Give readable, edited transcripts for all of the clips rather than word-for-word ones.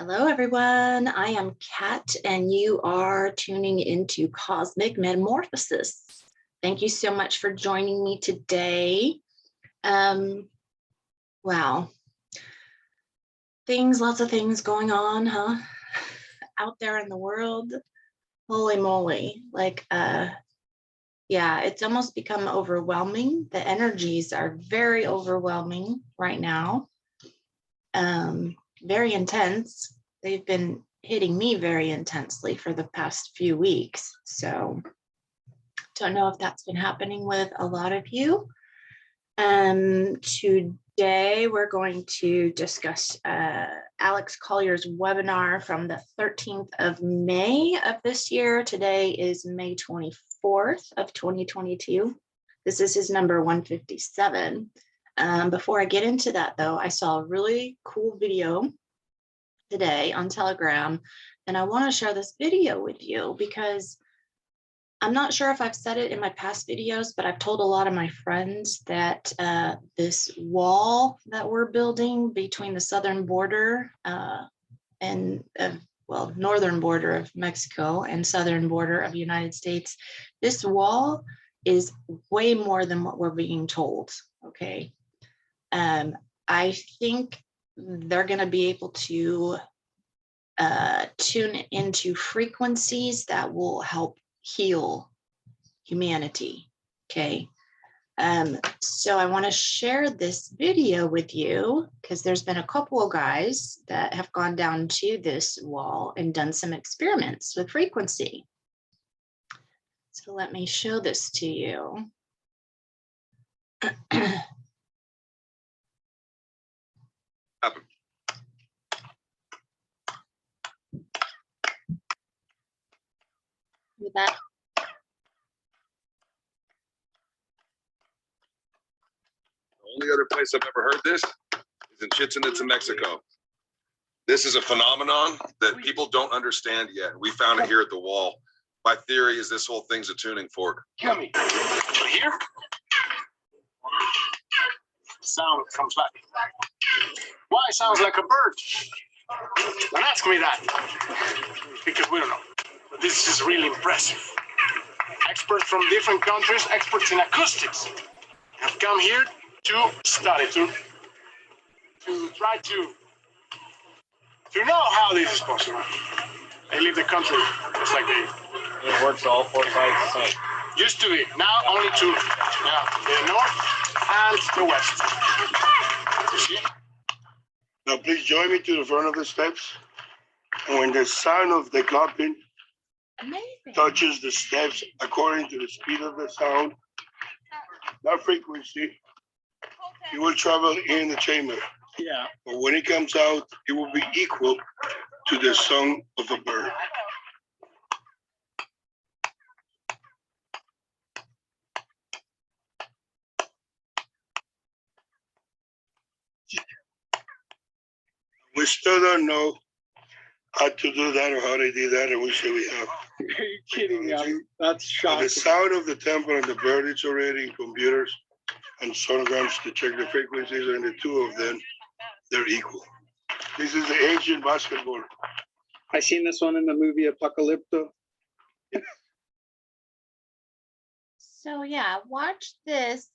Hello, everyone. I am Kat, and you are tuning into Cosmic Metamorphosis. Thank you so much for joining me today. Wow. Lots of things going on, huh? Out there in the world. Holy moly. Yeah, it's almost become overwhelming. The energies are very overwhelming right now. Very intense. They've been hitting me very intensely for the past few weeks. So don't know if that's been happening with a lot of you. Today we're going to discuss Alex Collier's webinar from the 13th of May of this year. Today is May 24th of 2022. This is his number 157. Before I get into that, though, I saw a really cool video today on Telegram, and I want to share this video with you because I'm not sure if I've said it in my past videos, but I've told a lot of my friends that this wall that we're building between the southern border northern border of Mexico and southern border of the United States, this wall is way more than what we're being told, okay? I think they're going to be able to tune into frequencies that will help heal humanity, okay? So I want to share this video with you because there's been a couple of guys that have gone down to this wall and done some experiments with frequency. So let me show this to you. With that. The only other place I've ever heard this is in Chichen Itza, Mexico. This is a phenomenon that people don't understand yet. We found it here at the wall. My theory is this whole thing's a tuning fork. Hear me. Here, sound comes back. Why it sounds like a bird? Don't ask me that, because we don't know. But this is really impressive. Experts from different countries, experts in acoustics, have come here to study, to try to know how this is possible. They leave the country just like they. It works all four sides the same. Used to be, now only two. Now the north and the west. You see? Now please join me to the front of the steps. And when the sound of the clapping touches the steps according to the speed of the sound, that frequency, it will travel in the chamber. Yeah. But when it comes out, it will be equal to the song of a bird. We still don't know how to do that or how they did that, and we say we have. Are you kidding me? That's shocking. The sound of the temple and the bird is already in computers and sonograms to check the frequencies, and the two of them, they're equal. This is the ancient basketball. I seen this one in the movie Apocalypto. So yeah, watch this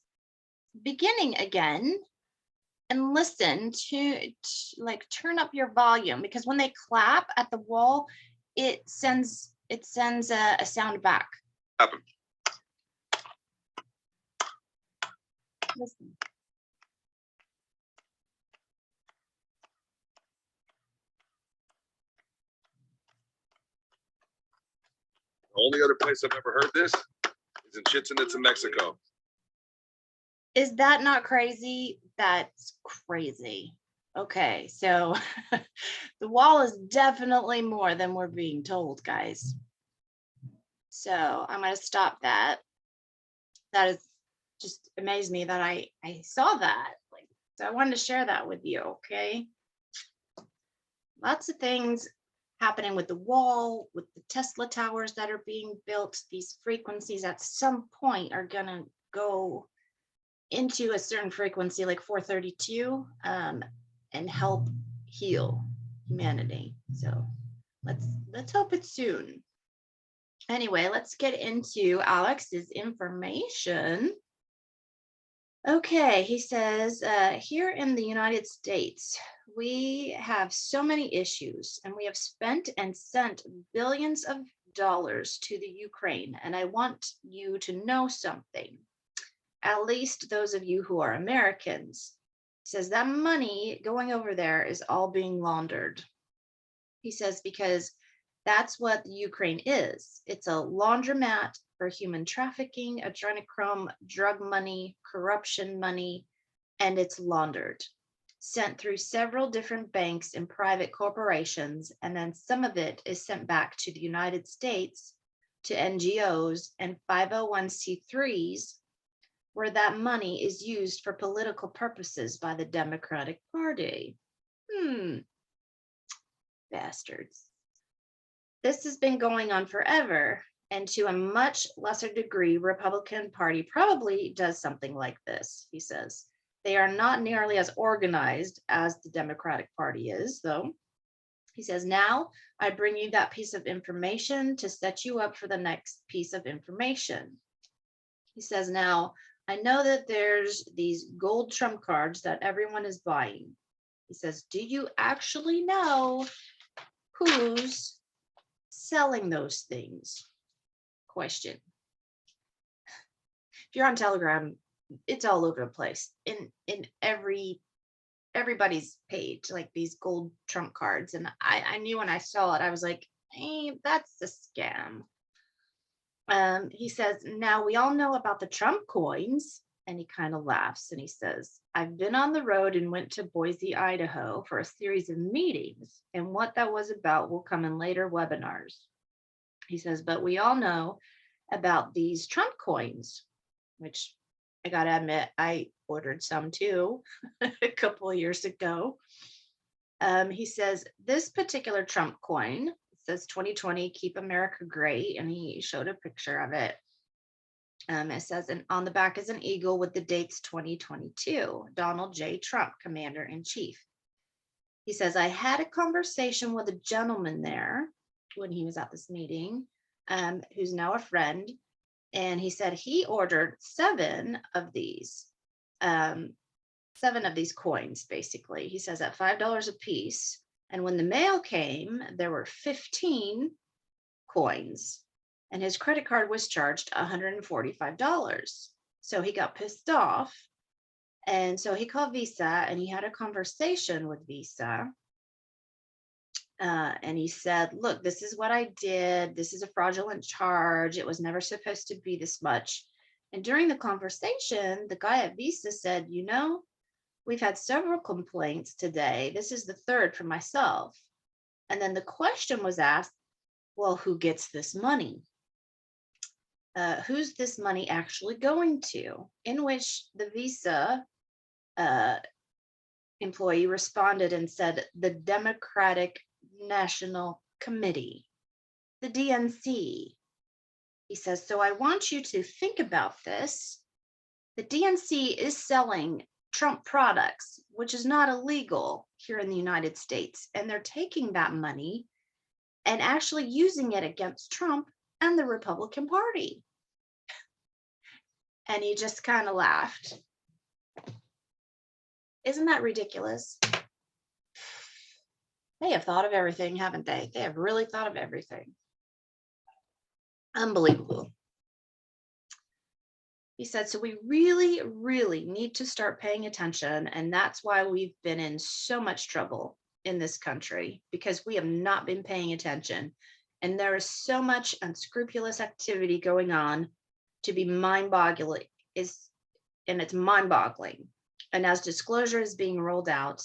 beginning again and listen to like turn up your volume, because when they clap at the wall, it sends a sound back. Happen. Listen. The only other place I've ever heard this is in Chichen Itza, Mexico. Is that not crazy? That's crazy. Okay, so the wall is definitely more than we're being told, guys. So I'm going to stop that. That is just amazed me that I saw that. So I wanted to share that with you, okay? Lots of things happening with the wall, with the Tesla towers that are being built. These frequencies at some point are going to go into a certain frequency like 432 and help heal humanity. So let's hope it's soon. Anyway, let's get into Alex's information. Okay, he says, here in the United States, we have so many issues, and we have spent and sent billions of dollars to the Ukraine. And I want you to know something, at least those of you who are Americans. He says that money going over there is all being laundered. He says, because that's what the Ukraine is. It's a laundromat for human trafficking, adrenochrome, drug money, corruption money, and it's laundered, sent through several different banks and private corporations, and then some of it is sent back to the United States, to NGOs and 501c3s, where that money is used for political purposes by the Democratic Party. Bastards. This has been going on forever, and to a much lesser degree, Republican Party probably does something like this, he says. They are not nearly as organized as the Democratic Party is, though. He says, now I bring you that piece of information to set you up for the next piece of information. He says, now, I know that there's these gold trump cards that everyone is buying. He says, do you actually know who's selling those things? Question. If you're on Telegram, it's all over the place in everybody's page, like these gold trump cards. And I knew when I saw it, I was like, hey, that's a scam. He says, now we all know about the Trump coins. And he kind of laughs and he says, I've been on the road and went to Boise, Idaho for a series of meetings, and what that was about will come in later webinars. He says, but we all know about these Trump coins, which I gotta admit, I ordered some too a couple of years ago. He says, this particular Trump coin, it says 2020, keep America great, and he showed a picture of it. It says, and on the back is an eagle with the dates 2022, Donald J. Trump, Commander-in-Chief. He says, I had a conversation with a gentleman there when he was at this meeting, who's now a friend, and he said he ordered 7 of these coins, basically. He says at $5 a piece, and when the mail came, there were 15 coins. And his credit card was charged $145. So he got pissed off. And so he called Visa and he had a conversation with Visa. And he said, look, this is what I did. This is a fraudulent charge. It was never supposed to be this much. And during the conversation, the guy at Visa said, you know, we've had several complaints today. This is the 3rd for myself. And then the question was asked, well, who gets this money? Who's this money actually going to? In which the Visa employee responded and said, the Democratic National Committee, the DNC. He says, so I want you to think about this. The DNC is selling Trump products, which is not illegal here in the United States. And they're taking that money and actually using it against Trump and the Republican Party. And he just kind of laughed. Isn't that ridiculous? They have thought of everything, haven't they? They have really thought of everything. Unbelievable. He said, so we really, really need to start paying attention. And that's why we've been in so much trouble in this country, because we have not been paying attention. And there is so much unscrupulous activity going on to be mind-boggling, and it's mind-boggling. And as disclosure is being rolled out,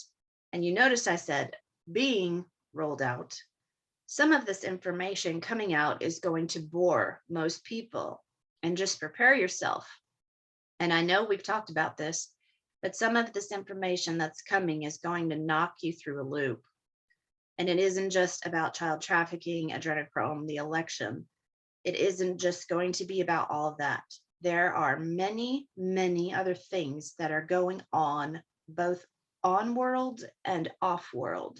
and you notice I said being rolled out, some of this information coming out is going to bore most people. And just prepare yourself. And I know we've talked about this, but some of this information that's coming is going to knock you through a loop. And it isn't just about child trafficking, adrenochrome, the election. It isn't just going to be about all of that. There are many, many other things that are going on, both on world and off world.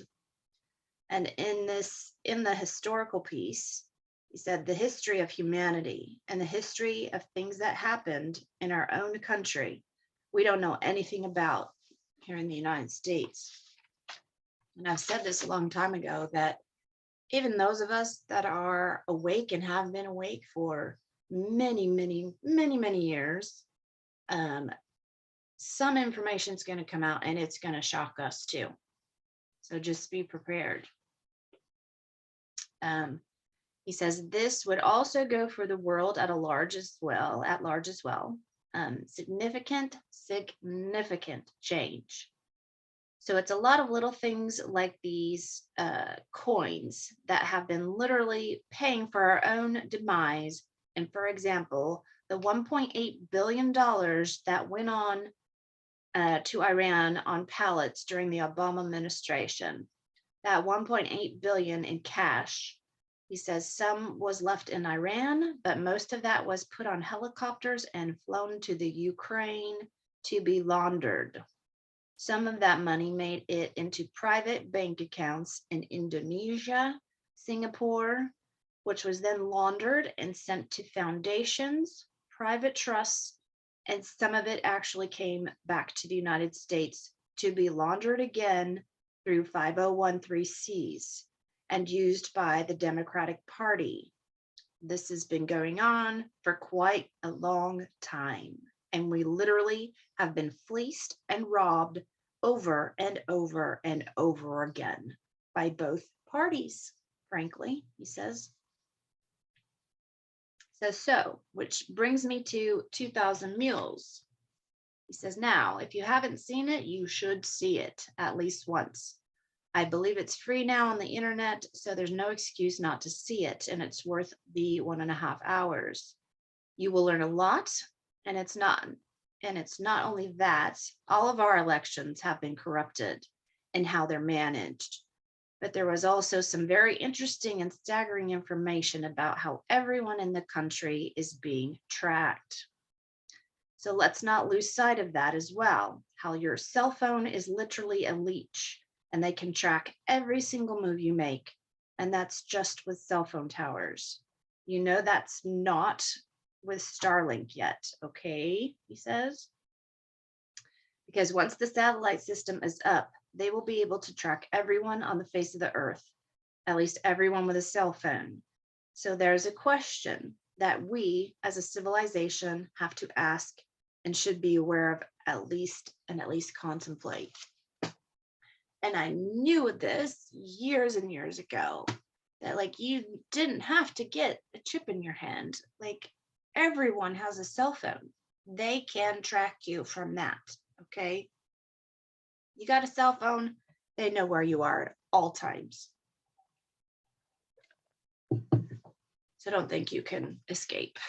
And in the historical piece, he said the history of humanity and the history of things that happened in our own country, we don't know anything about here in the United States. And I've said this a long time ago that even those of us that are awake and have been awake for many years, some information is going to come out and it's going to shock us too. So just be prepared. He says this would also go for the world at large as well. Significant change. So it's a lot of little things like these coins that have been literally paying for our own demise. And for example, the $1.8 billion that went on to Iran on pallets during the Obama administration, that 1.8 billion in cash. He says some was left in Iran, but most of that was put on helicopters and flown to the Ukraine to be laundered. Some of that money made it into private bank accounts in Indonesia, Singapore, which was then laundered and sent to foundations, private trusts, and some of it actually came back to the United States to be laundered again through 5013Cs and used by the Democratic Party. This has been going on for quite a long time, and we literally have been fleeced and robbed over and over and over again by both parties, frankly, he says. So, which brings me to 2,000 Mules. He says, now, if you haven't seen it, you should see it at least once. I believe it's free now on the internet, so there's no excuse not to see it, and it's worth the 1.5 hours. You will learn a lot, and it's not only that, all of our elections have been corrupted in how they're managed. But there was also some very interesting and staggering information about how everyone in the country is being tracked. So let's not lose sight of that as well, how your cell phone is literally a leech and they can track every single move you make. And that's just with cell phone towers. You know, that's not with Starlink yet, okay, he says. Because once the satellite system is up, they will be able to track everyone on the face of the earth, at least everyone with a cell phone. So there's a question that we as a civilization have to ask and should be aware of at least contemplate. And I knew this years and years ago, that like you didn't have to get a chip in your hand. Like everyone has a cell phone. They can track you from that, okay? You got a cell phone, they know where you are at all times. So don't think you can escape.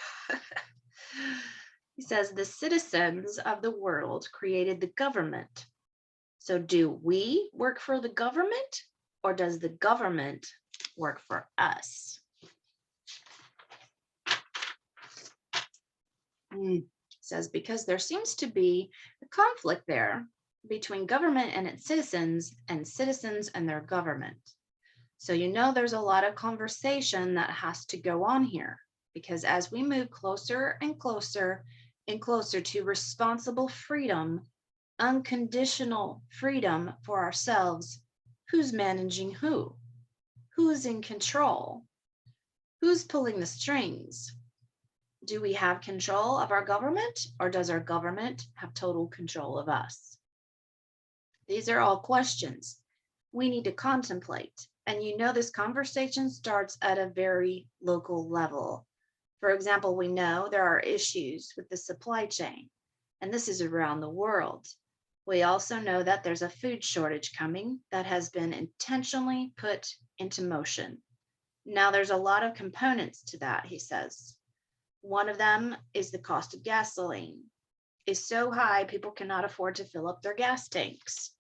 He says the citizens of the world created the government. So do we work for the government, or does the government work for us? Says because there seems to be a conflict there between government and its citizens and their government. So you know there's a lot of conversation that has to go on here, because as we move closer and closer and closer to responsible freedom, unconditional freedom for ourselves, who's managing who? Who's in control? Who's pulling the strings? Do we have control of our government, or does our government have total control of us? These are all questions we need to contemplate. And you know, this conversation starts at a very local level. For example, we know there are issues with the supply chain, and this is around the world. We also know that there's a food shortage coming that has been intentionally put into motion. Now, there's a lot of components to that, he says. One of them is the cost of gasoline is so high, people cannot afford to fill up their gas tanks.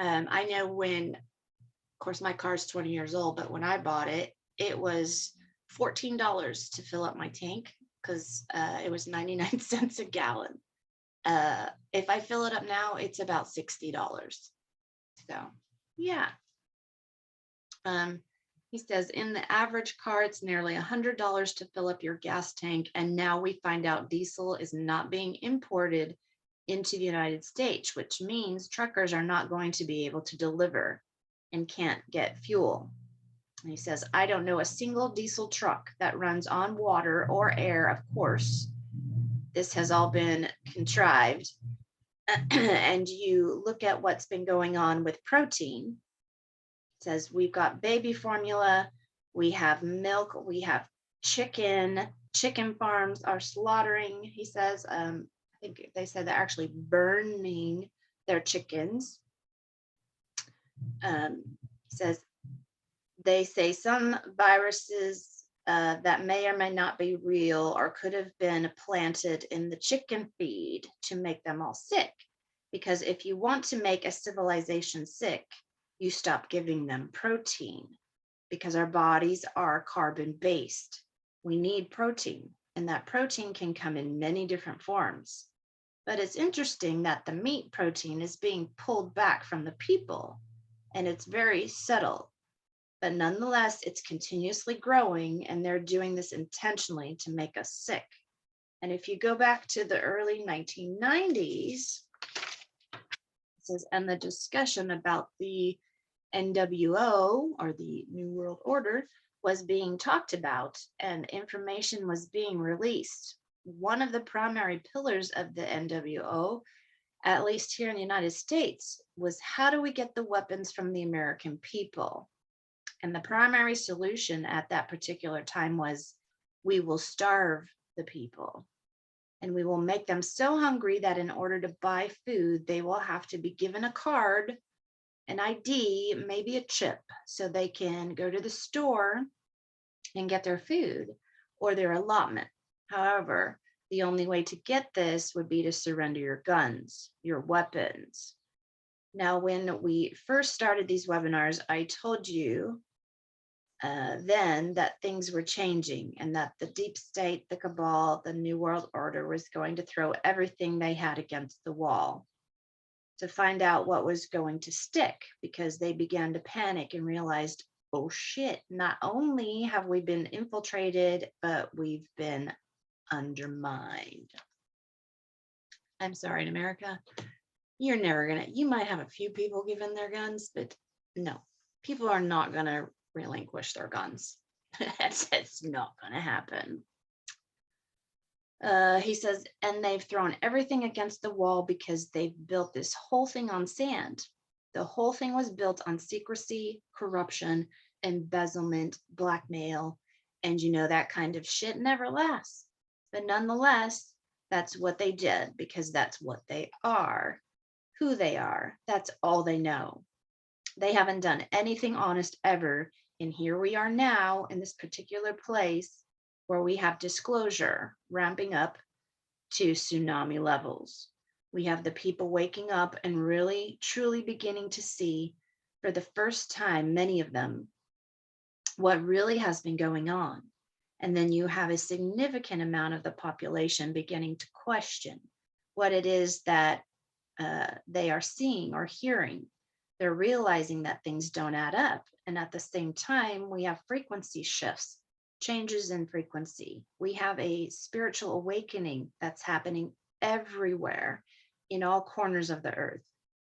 I know when, of course, my car's 20 years old, but when I bought it, it was $14 to fill up my tank because it was 99 cents a gallon. If I fill it up now, it's about $60. So Yeah. He says, in the average car, it's nearly $100 to fill up your gas tank. And now we find out diesel is not being imported into the United States, which means truckers are not going to be able to deliver and can't get fuel. And he says, I don't know a single diesel truck that runs on water or air, of course. This has all been contrived. And you look at what's been going on with protein. It says we've got baby formula, we have milk, we have chicken farms are slaughtering. He says, I think they said they're actually burning their chickens. He says, they say some viruses that may or may not be real or could have been planted in the chicken feed to make them all sick. Because if you want to make a civilization sick, you stop giving them protein, because our bodies are carbon-based. We need protein, and that protein can come in many different forms. But it's interesting that the meat protein is being pulled back from the people, and it's very subtle. But nonetheless, it's continuously growing, and they're doing this intentionally to make us sick. And if you go back to the early 1990s, it says, and the discussion about the NWO, or the New World Order, was being talked about, and information was being released. One of the primary pillars of the NWO, at least here in the United States, was how do we get the weapons from the American people? And the primary solution at that particular time was, we will starve the people, and we will make them so hungry that in order to buy food, they will have to be given a card, an ID, maybe a chip, so they can go to the store and get their food or their allotment. However, the only way to get this would be to surrender your guns, your weapons. Now, when we first started these webinars, I told you then that things were changing, and that the deep state, the cabal, the New World Order was going to throw everything they had against the wall to find out what was going to stick, because they began to panic and realized, oh shit, not only have we been infiltrated, but we've been undermined. I'm sorry, in America, you're never gonna, you might have a few people giving their guns, but no, people are not gonna relinquish their guns. It's not gonna happen. He says, and they've thrown everything against the wall because they've built this whole thing on sand. The whole thing was built on secrecy, corruption, embezzlement, blackmail, and you know, that kind of shit never lasts. But nonetheless, that's what they did, because that's what they are, who they are. That's all they know. They haven't done anything honest ever. And here we are now in this particular place where we have disclosure ramping up to tsunami levels. We have the people waking up and really, truly beginning to see for the first time, many of them, what really has been going on. And then you have a significant amount of the population beginning to question what it is that they are seeing or hearing. They're realizing that things don't add up. And at the same time, we have frequency shifts, changes in frequency. We have a spiritual awakening that's happening everywhere in all corners of the earth.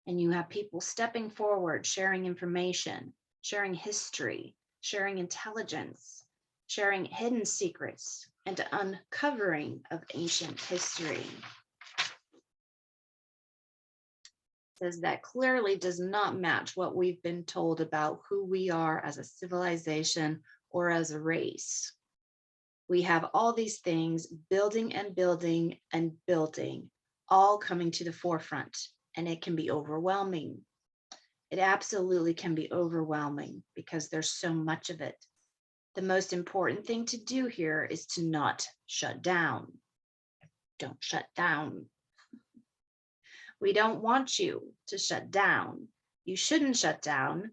And you have people stepping forward, sharing information, sharing history, sharing intelligence, sharing hidden secrets, and uncovering of ancient history. Says that clearly does not match what we've been told about who we are as a civilization or as a race. We have all these things building and building and building, all coming to the forefront, and it can be overwhelming. It absolutely can be overwhelming because there's so much of it. The most important thing to do here is to not shut down. Don't shut down. We don't want you to shut down. You shouldn't shut down.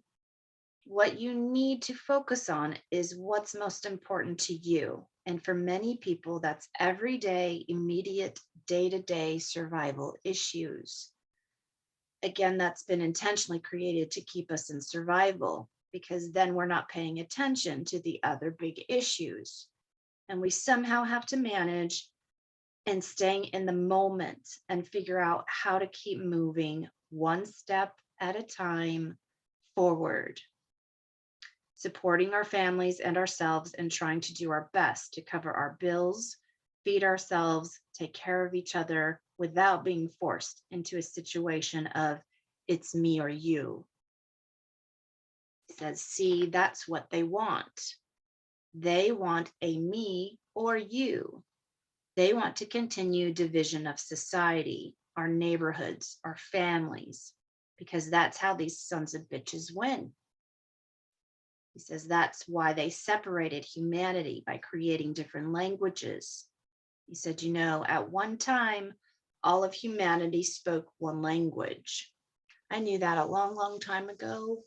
What you need to focus on is what's most important to you. And for many people, that's everyday, immediate, day-to-day survival issues. again, that's been intentionally created to keep us in survival, because then we're not paying attention to the other big issues. And we somehow have to manage and staying in the moment and figure out how to keep moving one step at a time forward, supporting our families and ourselves and trying to do our best to cover our bills, feed ourselves, take care of each other without being forced into a situation of it's me or you. He says, see, that's what they want. They want a me or you. They want to continue division of society, our neighborhoods, our families, because that's how these sons of bitches win. He says that's why they separated humanity by creating different languages. He said, you know, at one time, all of humanity spoke one language. I knew that a long, long time ago,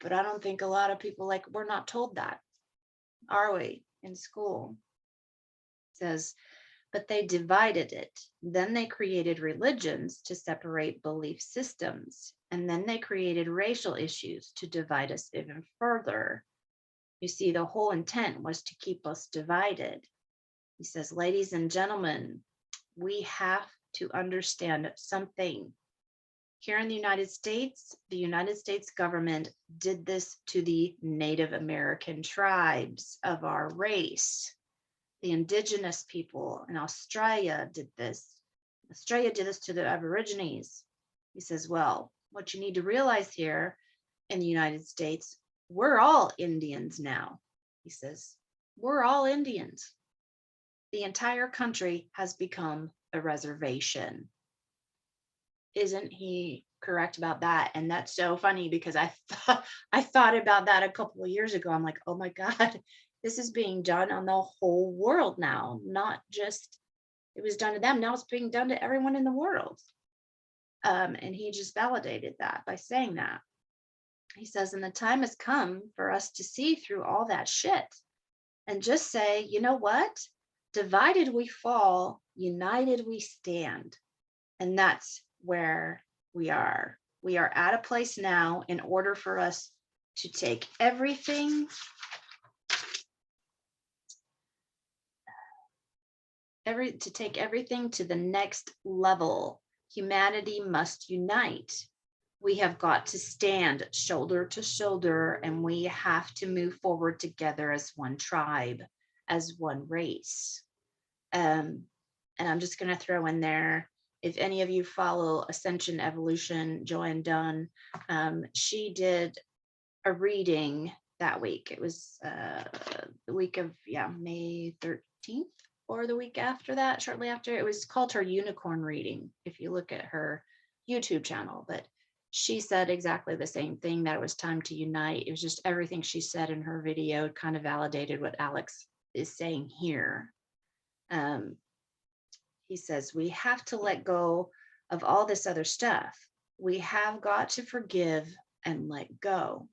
but I don't think a lot of people, like, we're not told that, are we, in school? He says, but they divided it. Then they created religions to separate belief systems. And then they created racial issues to divide us even further. You see, the whole intent was to keep us divided. He says, ladies and gentlemen, we have to understand something. Here in the United States government did this to the Native American tribes of our race. The indigenous people in Australia did this. Australia did this to the Aborigines. He says, well, what you need to realize here in the United States, we're all Indians now. He says, we're all Indians. The entire country has become a reservation. Isn't he correct about that? And that's so funny because I thought about that a couple of years ago. I'm like, oh my God, this is being done on the whole world now, not just, it was done to them. Now it's being done to everyone in the world. And he just validated that by saying that. He says, and the time has come for us to see through all that shit and just say, you know what? Divided we fall, united we stand. And that's where we are. We are at a place now in order for us to take everything to the next level. Humanity must unite. We have got to stand shoulder to shoulder, and we have to move forward together as one tribe, as one race. And I'm just going to throw in there, if any of you follow Ascension Evolution, Joanne Dunn, she did a reading that week. It was the week of, May 13th or the week after that, shortly after. It was called her Unicorn Reading, if you look at her YouTube channel. But she said exactly the same thing, that it was time to unite. It was just everything she said in her video kind of validated what Alex is saying here. He says, we have to let go of all this other stuff. We have got to forgive and let go.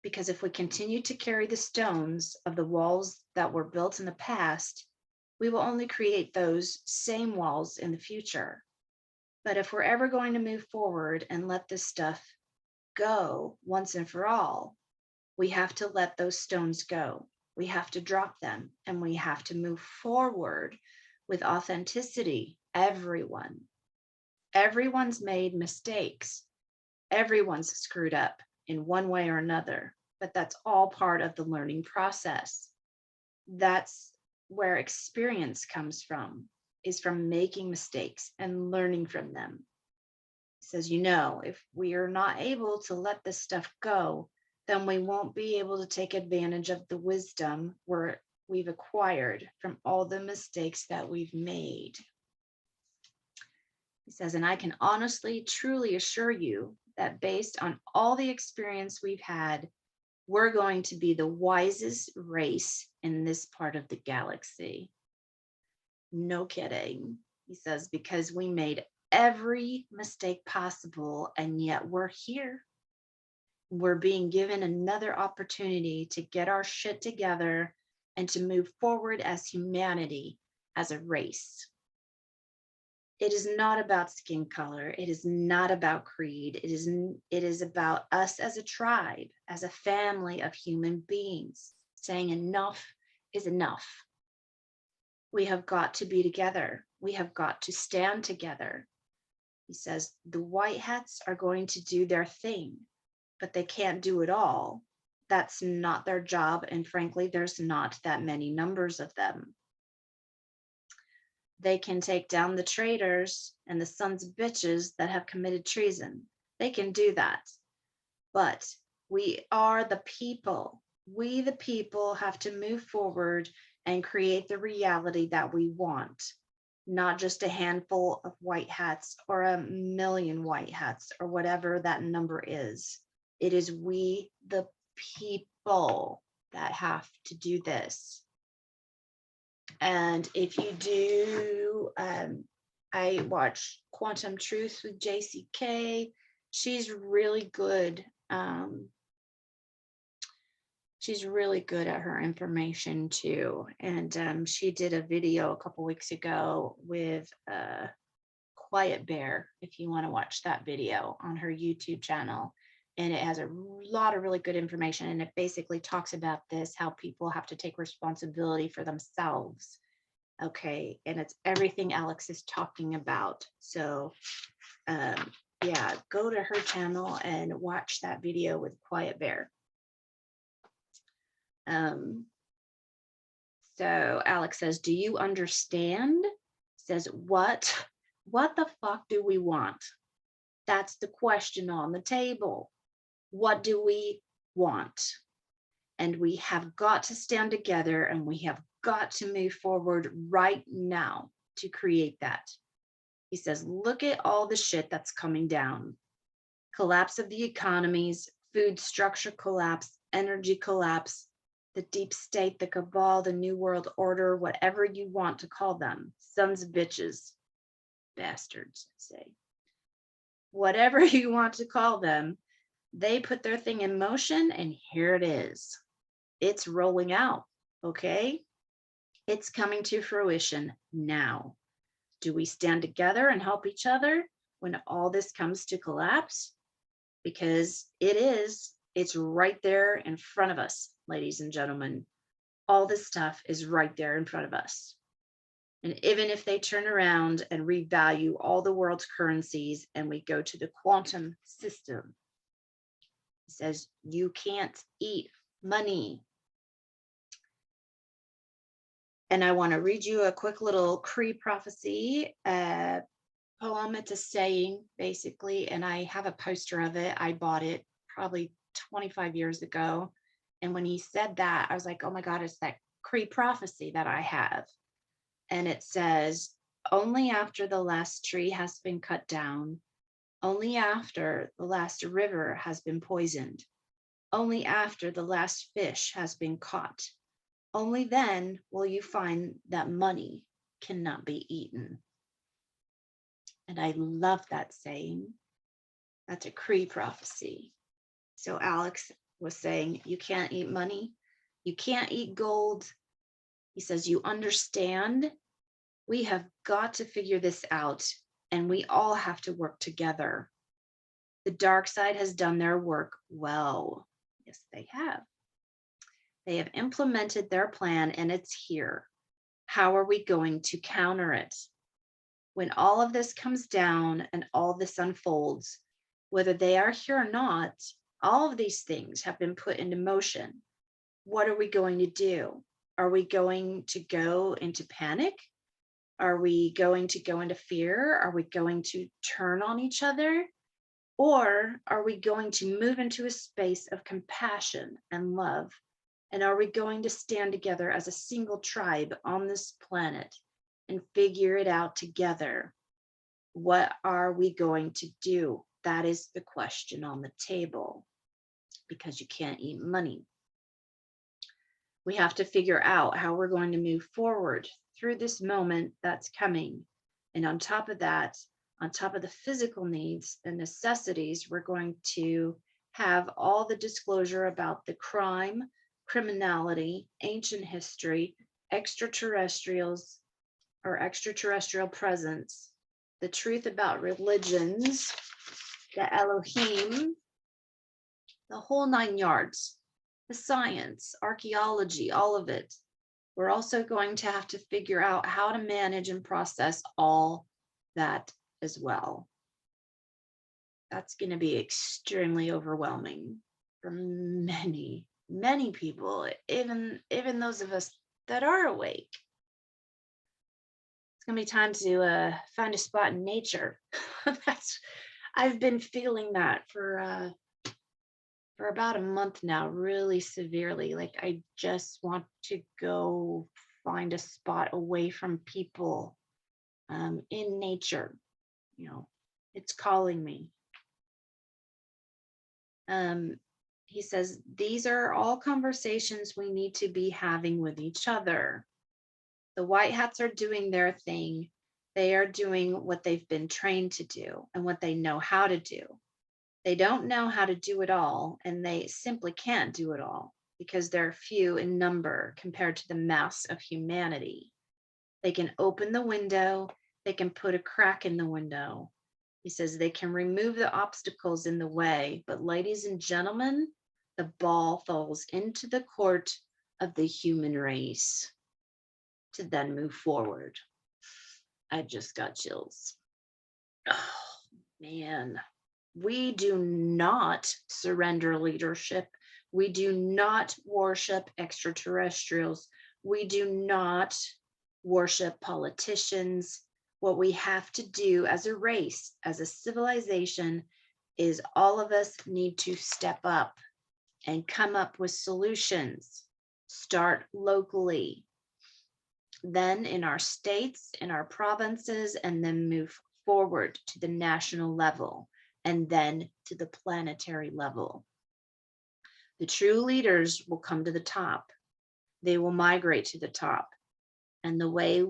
Because if we continue to carry the stones of the walls that were built in the past, we will only create those same walls in the future. But if we're ever going to move forward and let this stuff go once and for all, we have to let those stones go. We have to drop them, and we have to move forward with authenticity. Everyone's made mistakes. Everyone's screwed up in one way or another, but that's all part of the learning process. That's where experience comes from, is from making mistakes and learning from them. He says, you know, if we are not able to let this stuff go, then we won't be able to take advantage of the wisdom we've acquired from all the mistakes that we've made. He says, and I can honestly, truly assure you that based on all the experience we've had, we're going to be the wisest race in this part of the galaxy. No kidding. He says, because we made every mistake possible, and yet we're here. We're being given another opportunity to get our shit together and to move forward as humanity, as a race. It is not about skin color. It is not about creed. It is about us as a tribe, as a family of human beings, saying enough is enough. We have got to be together. We have got to stand together. He says the white hats are going to do their thing, but they can't do it all. That's not their job. And frankly, there's not that many numbers of them. They can take down the traitors and the sons of bitches that have committed treason. They can do that. But we are the people. We, the people, have to move forward and create the reality that we want. Not just a handful of white hats or a million white hats or whatever that number is. It is we, the people, that have to do this. And if you do, I watch Quantum Truth with JCK. She's really good. She's really good at her information too. And she did a video a couple weeks ago with Quiet Bear, if you want to watch that video on her YouTube channel. And it has a lot of really good information. And it basically talks about this, how people have to take responsibility for themselves. Okay. And it's everything Alex is talking about. So yeah, go to her channel and watch that video with Quiet Bear. So Alex says, do you understand? Says, what the fuck do we want? That's the question on the table. What do we want? And we have got to stand together, and we have got to move forward right now to create that. He says, look at all the shit that's coming down. Collapse of the economies, food structure collapse, energy collapse, the deep state, the cabal, the new world order, whatever you want to call them, sons of bitches, bastards, say. Whatever you want to call them, they put their thing in motion, and here it is. It's rolling out, okay? It's coming to fruition now. Do we stand together and help each other when all this comes to collapse? Because it's right there in front of us, ladies and gentlemen. All this stuff is right there in front of us. And even if they turn around and revalue all the world's currencies and we go to the quantum system, it says you can't eat money. And I want to read you a quick little Cree prophecy poem. It's a saying, basically, and I have a poster of it. I bought it probably 25 years ago. And when he said that, I was like, oh my God, it's that Cree prophecy that I have. And it says, only after the last tree has been cut down, only after the last river has been poisoned, only after the last fish has been caught, only then will you find that money cannot be eaten. And I love that saying. That's a Cree prophecy. So Alex was saying, you can't eat money. You can't eat gold. He says, you understand? We have got to figure this out, and we all have to work together. The dark side has done their work well. Yes, they have. They have implemented their plan, and it's here. How are we going to counter it? When all of this comes down and all this unfolds, whether they are here or not, all of these things have been put into motion. What are we going to do? Are we going to go into panic? Are we going to go into fear? Are we going to turn on each other? Or are we going to move into a space of compassion and love? And are we going to stand together as a single tribe on this planet and figure it out together? What are we going to do? That is the question on the table, because you can't eat money. We have to figure out how we're going to move forward through this moment that's coming. And on top of that, on top of the physical needs and necessities, we're going to have all the disclosure about the crime, criminality, ancient history, extraterrestrials or extraterrestrial presence, the truth about religions, the Elohim, the whole 9 yards, the science, archaeology, all of it. We're also going to have to figure out how to manage and process all that as well. That's going to be extremely overwhelming for many, many people, even those of us that are awake. It's going to be time to find a spot in nature. I've been feeling that for about a month now, really severely. Like I just want to go find a spot away from people, in nature. You know, it's calling me. He says, these are all conversations we need to be having with each other. The white hats are doing their thing. They are doing what they've been trained to do and what they know how to do. They don't know how to do it all, and they simply can't do it all because they're few in number compared to the mass of humanity. They can open the window, they can put a crack in the window. He says they can remove the obstacles in the way, but ladies and gentlemen, the ball falls into the court of the human race to then move forward. I just got chills. Oh, man. We do not surrender leadership. We do not worship extraterrestrials. We do not worship politicians. What we have to do as a race, as a civilization, is all of us need to step up and come up with solutions. Start locally, then in our states, in our provinces, and then move forward to the national level, and then to the planetary level. The true leaders will come to the top. They will migrate to the top. And the way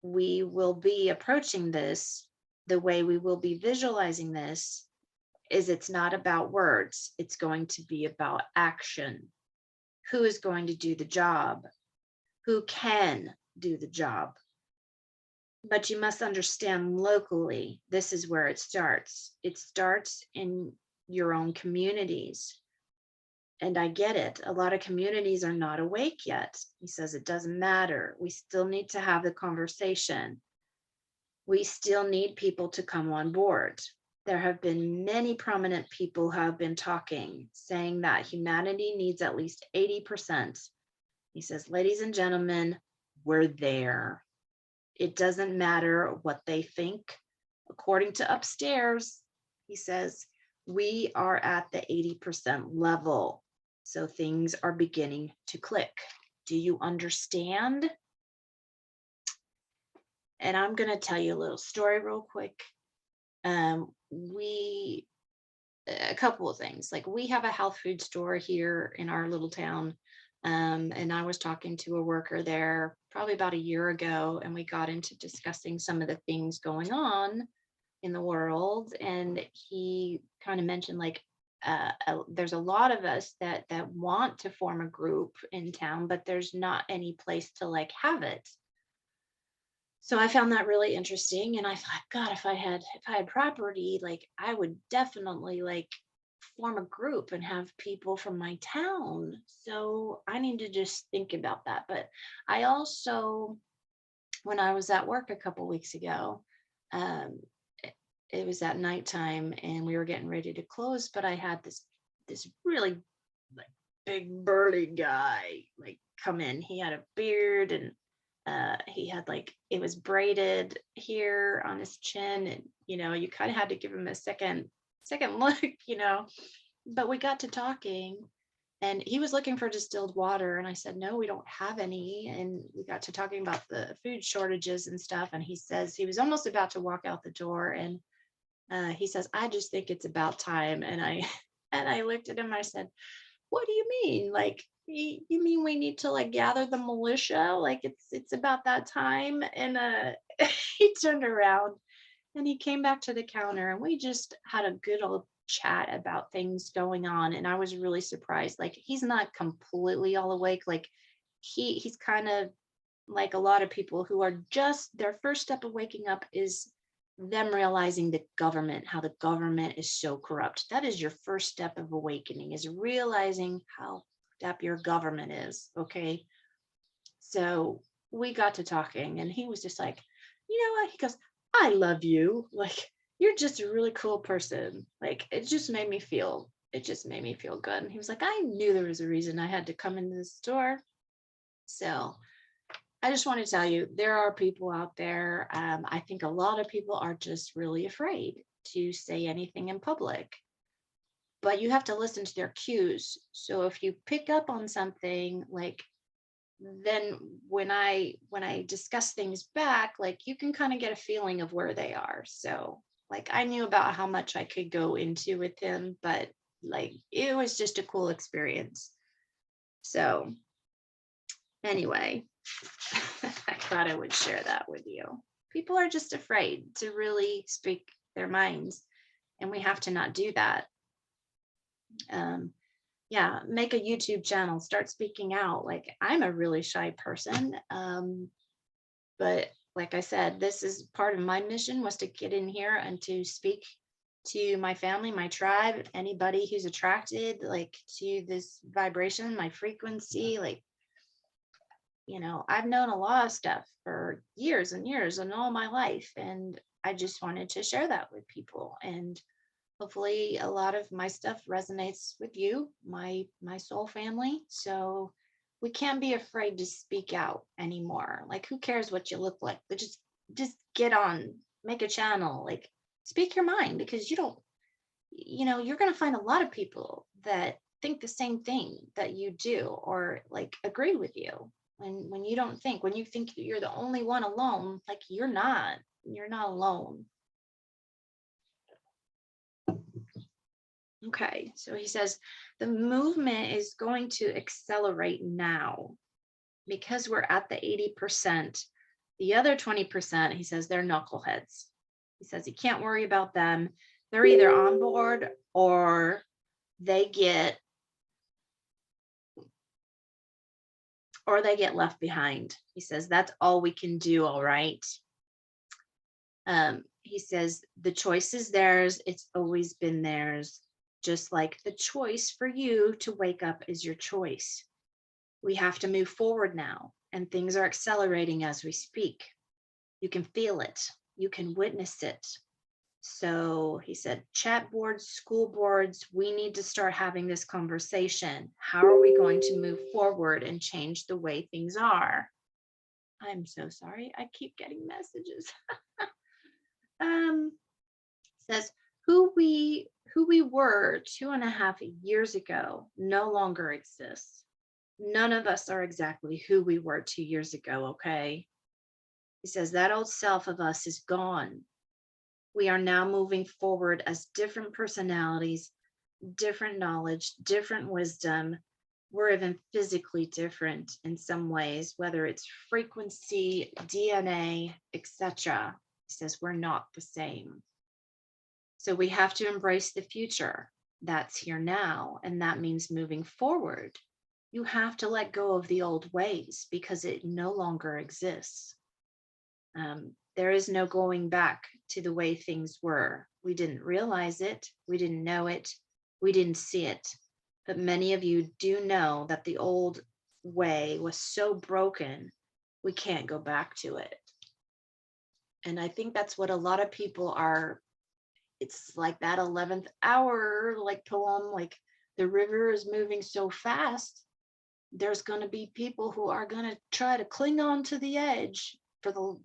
we will be approaching this, the way we will be visualizing this, is it's not about words. It's going to be about action. Who is going to do the job? Who can do the job? But you must understand locally, this is where it starts. It starts in your own communities. And I get it. A lot of communities are not awake yet. He says it doesn't matter. We still need to have the conversation. We still need people to come on board. There have been many prominent people who have been talking, saying that humanity needs at least 80%. He says, ladies and gentlemen, we're there. It doesn't matter what they think. According to upstairs, he says, we are at the 80% level. So things are beginning to click. Do you understand? And I'm going to tell you a little story real quick. A couple of things. Like, we have a health food store here in our little town. And I was talking to a worker there probably about a year ago, and we got into discussing some of the things going on in the world. And he kind of mentioned, like, there's a lot of us that want to form a group in town, but there's not any place to like have it. So I found that really interesting, and I thought, God, if I had property, like, I would definitely like form a group and have people from my town. So I need to just think about that. But I also, when I was at work a couple weeks ago, it was at nighttime and we were getting ready to close, but I had this really like big burly guy like come in. He had a beard, and he had like, it was braided here on his chin, and you know, you kind of had to give him a second look, you know. But we got to talking, and he was looking for distilled water, and I said, no, we don't have any. And we got to talking about the food shortages and stuff, and he says he was almost about to walk out the door, and he says, I just think it's about time. And I looked at him, I said, what do you mean? Like, you mean we need to like gather the militia? Like, it's about that time? And he turned around and he came back to the counter, and we just had a good old chat about things going on. And I was really surprised. Like, he's not completely all awake. Like, he's kind of like a lot of people who are just, their first step of waking up is them realizing the government, how the government is so corrupt. That is your first step of awakening, is realizing how fucked up your government is. Okay. So we got to talking and he was just like, you know what? He goes, I love you. Like, you're just a really cool person. Like, it just made me feel good. And he was like, I knew there was a reason I had to come into the store. So I just want to tell you, there are people out there. I think a lot of people are just really afraid to say anything in public, but you have to listen to their cues. So if you pick up on something, like, then when I discuss things back, like, you can kind of get a feeling of where they are. So like, I knew about how much I could go into with him, but like, it was just a cool experience. So anyway, I thought I would share that with you. People are just afraid to really speak their minds, and we have to not do that. Yeah, make a YouTube channel, start speaking out. Like, I'm a really shy person, but like I said, this is part of my mission, was to get in here and to speak to my family, my tribe, anybody who's attracted like to this vibration, my frequency. Like, you know, I've known a lot of stuff for years and years and all my life, and I just wanted to share that with people. And hopefully a lot of my stuff resonates with you, my soul family. So we can't be afraid to speak out anymore. Like, who cares what you look like? But just get on, make a channel, like, speak your mind, because you don't, you know, you're going to find a lot of people that think the same thing that you do, or like agree with you. When you don't think, when you think you're the only one alone, like, you're not alone. Okay, so he says the movement is going to accelerate now because we're at the 80%. The other 20%, he says, they're knuckleheads. He says you can't worry about them. They're either on board or they get left behind. He says that's all we can do. All right. He says the choice is theirs. It's always been theirs. Just like the choice for you to wake up is your choice. We have to move forward now, and things are accelerating as we speak. You can feel it. You can witness it. So he said, chat boards, school boards, we need to start having this conversation. How are we going to move forward and change the way things are? I'm so sorry. I keep getting messages. Says, who we were 2.5 years ago no longer exists. None of us are exactly who we were 2 years ago, okay? He says that old self of us is gone. We are now moving forward as different personalities, different knowledge, different wisdom. We're even physically different in some ways, whether it's frequency, DNA, etc. He says we're not the same. So we have to embrace the future. That's here now, and that means moving forward. You have to let go of the old ways because it no longer exists. There is no going back to the way things were. We didn't realize it. We didn't know it. We didn't see it. But many of you do know that the old way was so broken, we can't go back to it. And I think that's what a lot of people are. It's like that 11th hour, like poem, like the river is moving so fast. There's going to be people who are going to try to cling on to the edge for the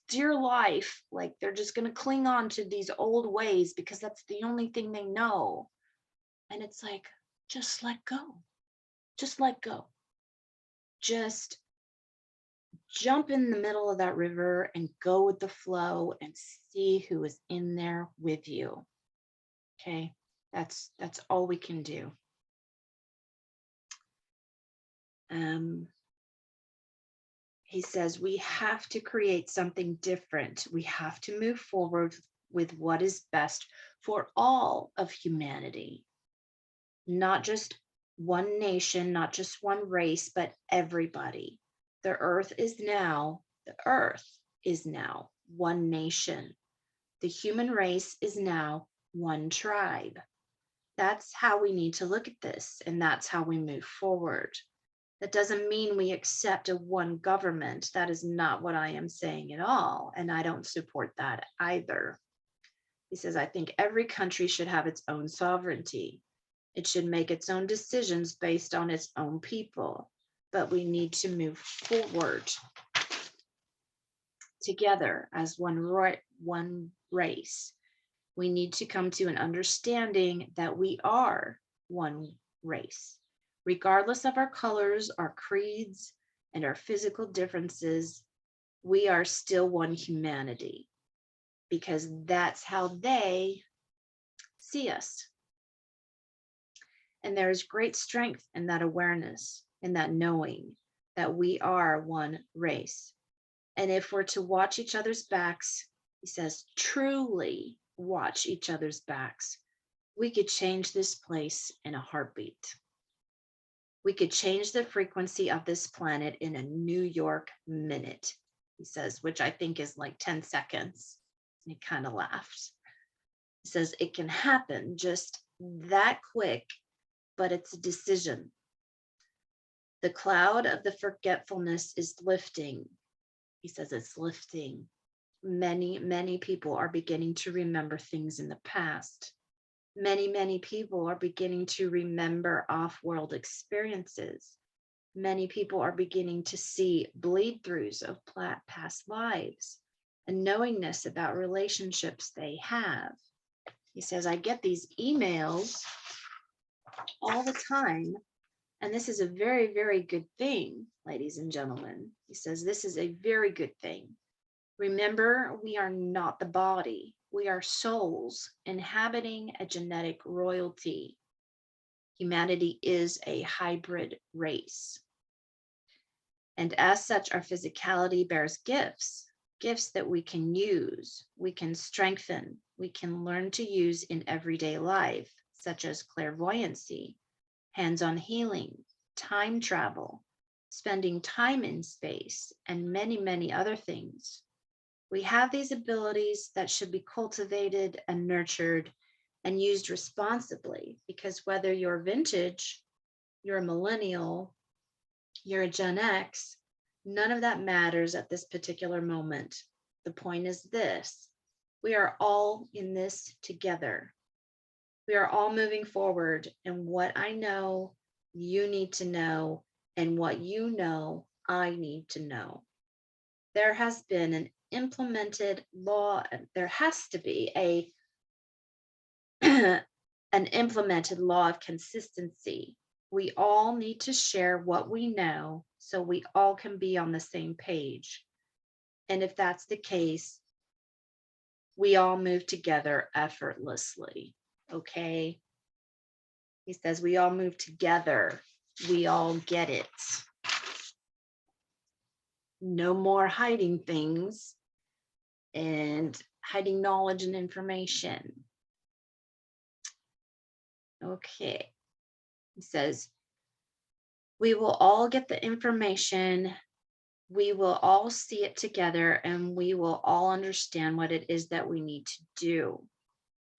dear life. Like, they're just going to cling on to these old ways because that's the only thing they know. And it's like, just let go. Just let go. Just jump in the middle of that river and go with the flow and see who is in there with you. Okay, that's all we can do. He says we have to create something different. We have to move forward with what is best for all of humanity. Not just one nation, not just one race, but everybody. The earth is now one nation. The human race is now one tribe. That's how we need to look at this, and that's how we move forward. That doesn't mean we accept a one government. That is not what I am saying at all, and I don't support that either. He says, I think every country should have its own sovereignty. It should make its own decisions based on its own people, but we need to move forward together as one race. We need to come to an understanding that we are one race. Regardless of our colors, our creeds, and our physical differences, we are still one humanity, because that's how they see us. And there is great strength in that awareness, in that knowing that we are one race. And if we're to watch each other's backs, he says, truly watch each other's backs, we could change this place in a heartbeat. We could change the frequency of this planet in a New York minute, he says, which I think is like 10 seconds. He kind of laughed. He says, it can happen just that quick, but it's a decision. The cloud of the forgetfulness is lifting. He says it's lifting. Many people are beginning to remember things in the past. Many people are beginning to remember off-world experiences. Many people are beginning to see bleed-throughs of past lives, a knowingness about relationships they have. He says, I get these emails all the time, and this is a very, very good thing, ladies and gentlemen. He says, this is a very good thing. Remember, we are not the body. We are souls inhabiting a genetic royalty. Humanity is a hybrid race. And as such, our physicality bears gifts that we can use, we can strengthen, we can learn to use in everyday life, such as clairvoyancy, hands-on healing, time travel, spending time in space, and many other things. We have these abilities that should be cultivated and nurtured and used responsibly, because whether you're vintage, you're a millennial, you're a Gen X, none of that matters at this particular moment. The point is this: we are all in this together. We are all moving forward, and what I know, you need to know, and what you know, I need to know. There has been an implemented law, there has to be an implemented law of consistency. We all need to share what we know so we all can be on the same page. And if that's the case, we all move together effortlessly, okay? He says we all move together, we all get it. No more hiding things and hiding knowledge and information. Okay. He says, we will all get the information, we will all see it together, and we will all understand what it is that we need to do.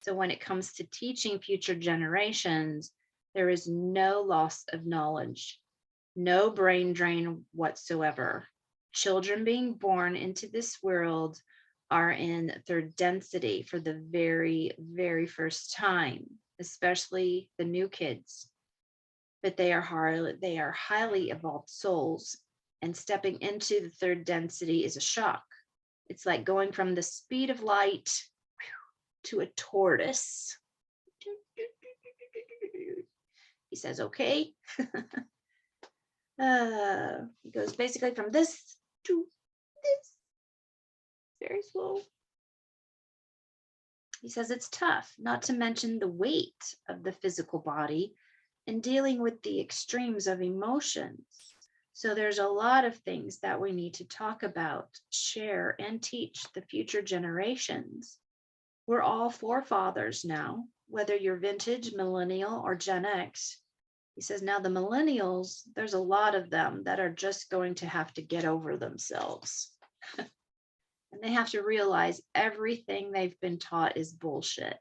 So when it comes to teaching future generations, there is no loss of knowledge, no brain drain whatsoever. Children being born into this world are in third density for the very, very first time, especially the new kids. But they are highly evolved souls, and stepping into the third density is a shock. It's like going from the speed of light to a tortoise. He says, okay. He goes basically from this to this, very slow. He says it's tough, not to mention the weight of the physical body and dealing with the extremes of emotions. So there's a lot of things that we need to talk about, share, and teach the future generations. We're all forefathers now, whether you're vintage, millennial, or Gen X. He says now the millennials, there's a lot of them that are just going to have to get over themselves. And they have to realize everything they've been taught is bullshit.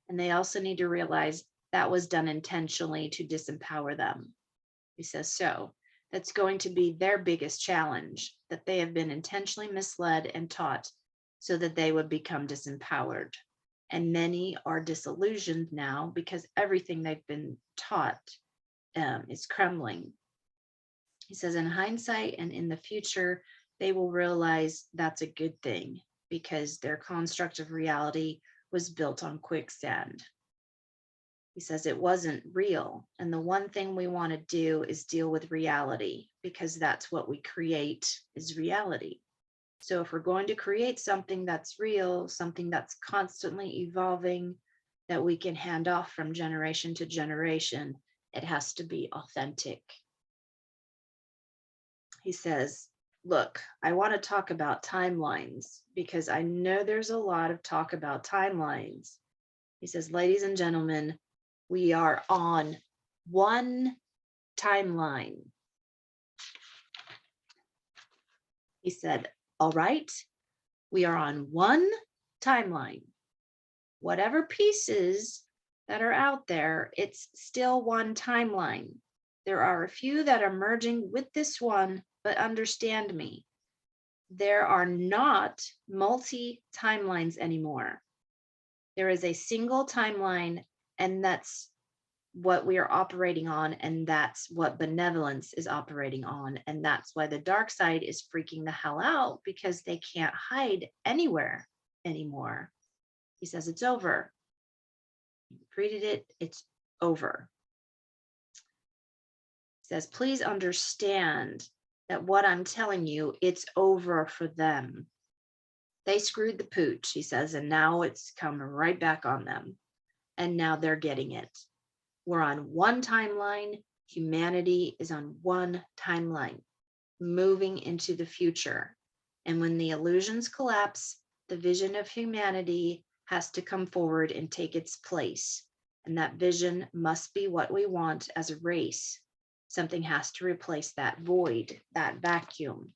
And they also need to realize that was done intentionally to disempower them. He says, so that's going to be their biggest challenge, that they have been intentionally misled and taught so that they would become disempowered. And many are disillusioned now because everything they've been taught is crumbling. He says, in hindsight and in the future, they will realize that's a good thing because their construct of reality was built on quicksand. He says it wasn't real. And the one thing we want to do is deal with reality because that's what we create is reality. So if we're going to create something that's real, something that's constantly evolving, that we can hand off from generation to generation, it has to be authentic. He says, look, I want to talk about timelines because I know there's a lot of talk about timelines. He says, ladies and gentlemen, we are on one timeline. He said, all right, we are on one timeline. Whatever pieces that are out there, it's still one timeline. There are a few that are merging with this one, but understand me, there are not multi-timelines anymore. There is a single timeline, and that's what we are operating on, and that's what benevolence is operating on, and that's why the dark side is freaking the hell out because they can't hide anywhere anymore. He says it's over. You created it, it's over. He says, please understand that what I'm telling you, it's over for them. They screwed the pooch, he says, and now it's come right back on them. And now they're getting it. We're on one timeline. Humanity is on one timeline, moving into the future. And when the illusions collapse, the vision of humanity has to come forward and take its place. And that vision must be what we want as a race. Something has to replace that void, that vacuum.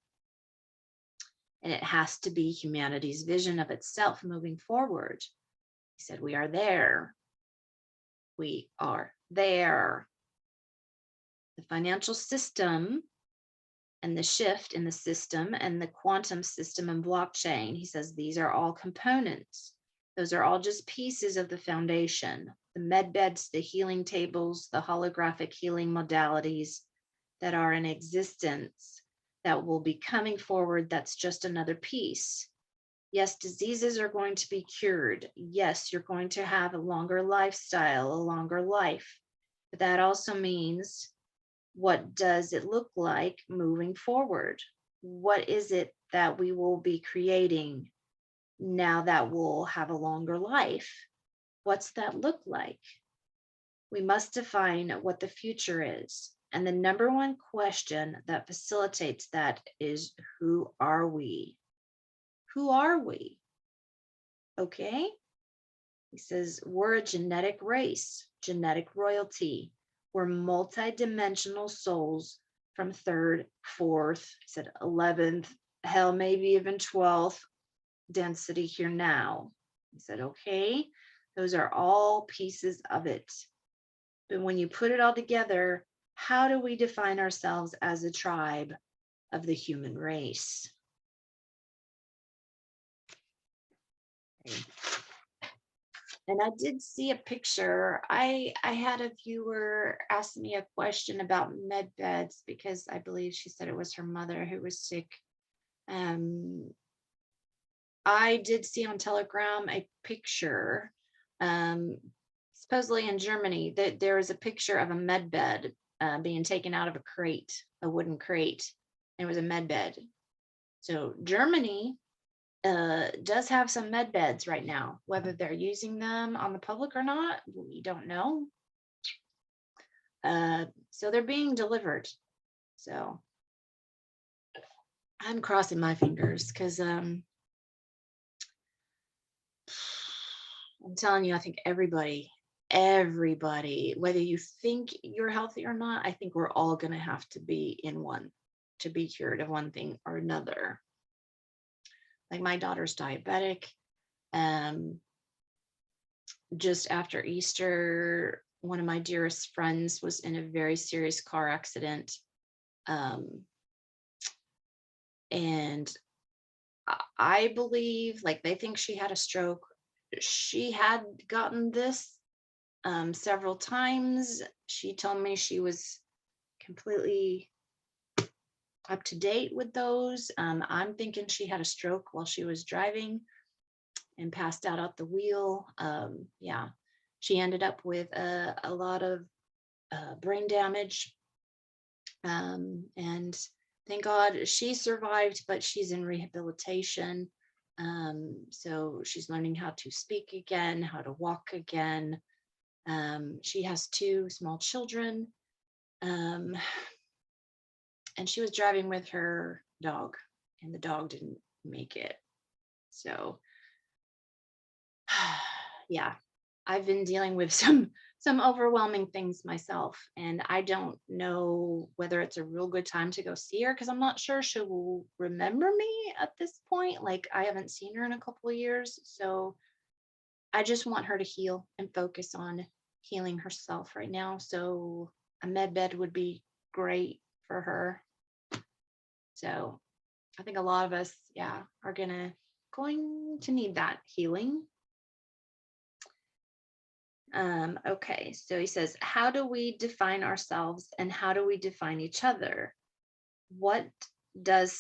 And it has to be humanity's vision of itself moving forward. He said, we are there. We are there. The financial system and the shift in the system and the quantum system and blockchain, he says, these are all components. Those are all just pieces of the foundation. The med beds, the healing tables, the holographic healing modalities that are in existence that will be coming forward, that's just another piece. Yes, diseases are going to be cured. Yes, you're going to have a longer lifestyle, a longer life. But that also means, what does it look like moving forward? What is it that we will be creating now that we'll have a longer life? What's that look like? We must define what the future is. And the number one question that facilitates that is, who are we? Who are we? Okay. He says, we're a genetic race, genetic royalty. We're multi-dimensional souls from 3rd, 4th, he said 11th, hell, maybe even 12th density here now. He said, okay, those are all pieces of it. But when you put it all together, how do we define ourselves as a tribe of the human race? And I did see a picture. I had a viewer ask me a question about med beds because I believe she said it was her mother who was sick. I did see on Telegram a picture, supposedly in Germany, that there is a picture of a med bed being taken out of a crate, a wooden crate. It was a med bed. So Germany does have some med beds right now. Whether they're using them on the public or not, we don't know. So they're being delivered. So I'm crossing my fingers because I'm telling you, I think everybody, whether you think you're healthy or not, I think we're all going to have to be in one to be cured of one thing or another. Like my daughter's diabetic. Just after Easter, one of my dearest friends was in a very serious car accident. And I believe, like, they think she had a stroke. She had gotten this several times. She told me she was completely up to date with those. I'm thinking she had a stroke while she was driving and passed out at the wheel. Yeah, she ended up with a lot of brain damage. And thank God she survived, but she's in rehabilitation. So she's learning how to speak again, how to walk again. She has 2 small children. And she was driving with her dog, and the dog didn't make it. So yeah, I've been dealing with some overwhelming things myself, and I don't know whether it's a real good time to go see her, because I'm not sure she will remember me at this point. Like, I haven't seen her in a couple of years, so I just want her to heal and focus on healing herself right now. So a med bed would be great for her. So I think a lot of us, yeah, are going to need that healing. Okay, so he says, how do we define ourselves and how do we define each other? What does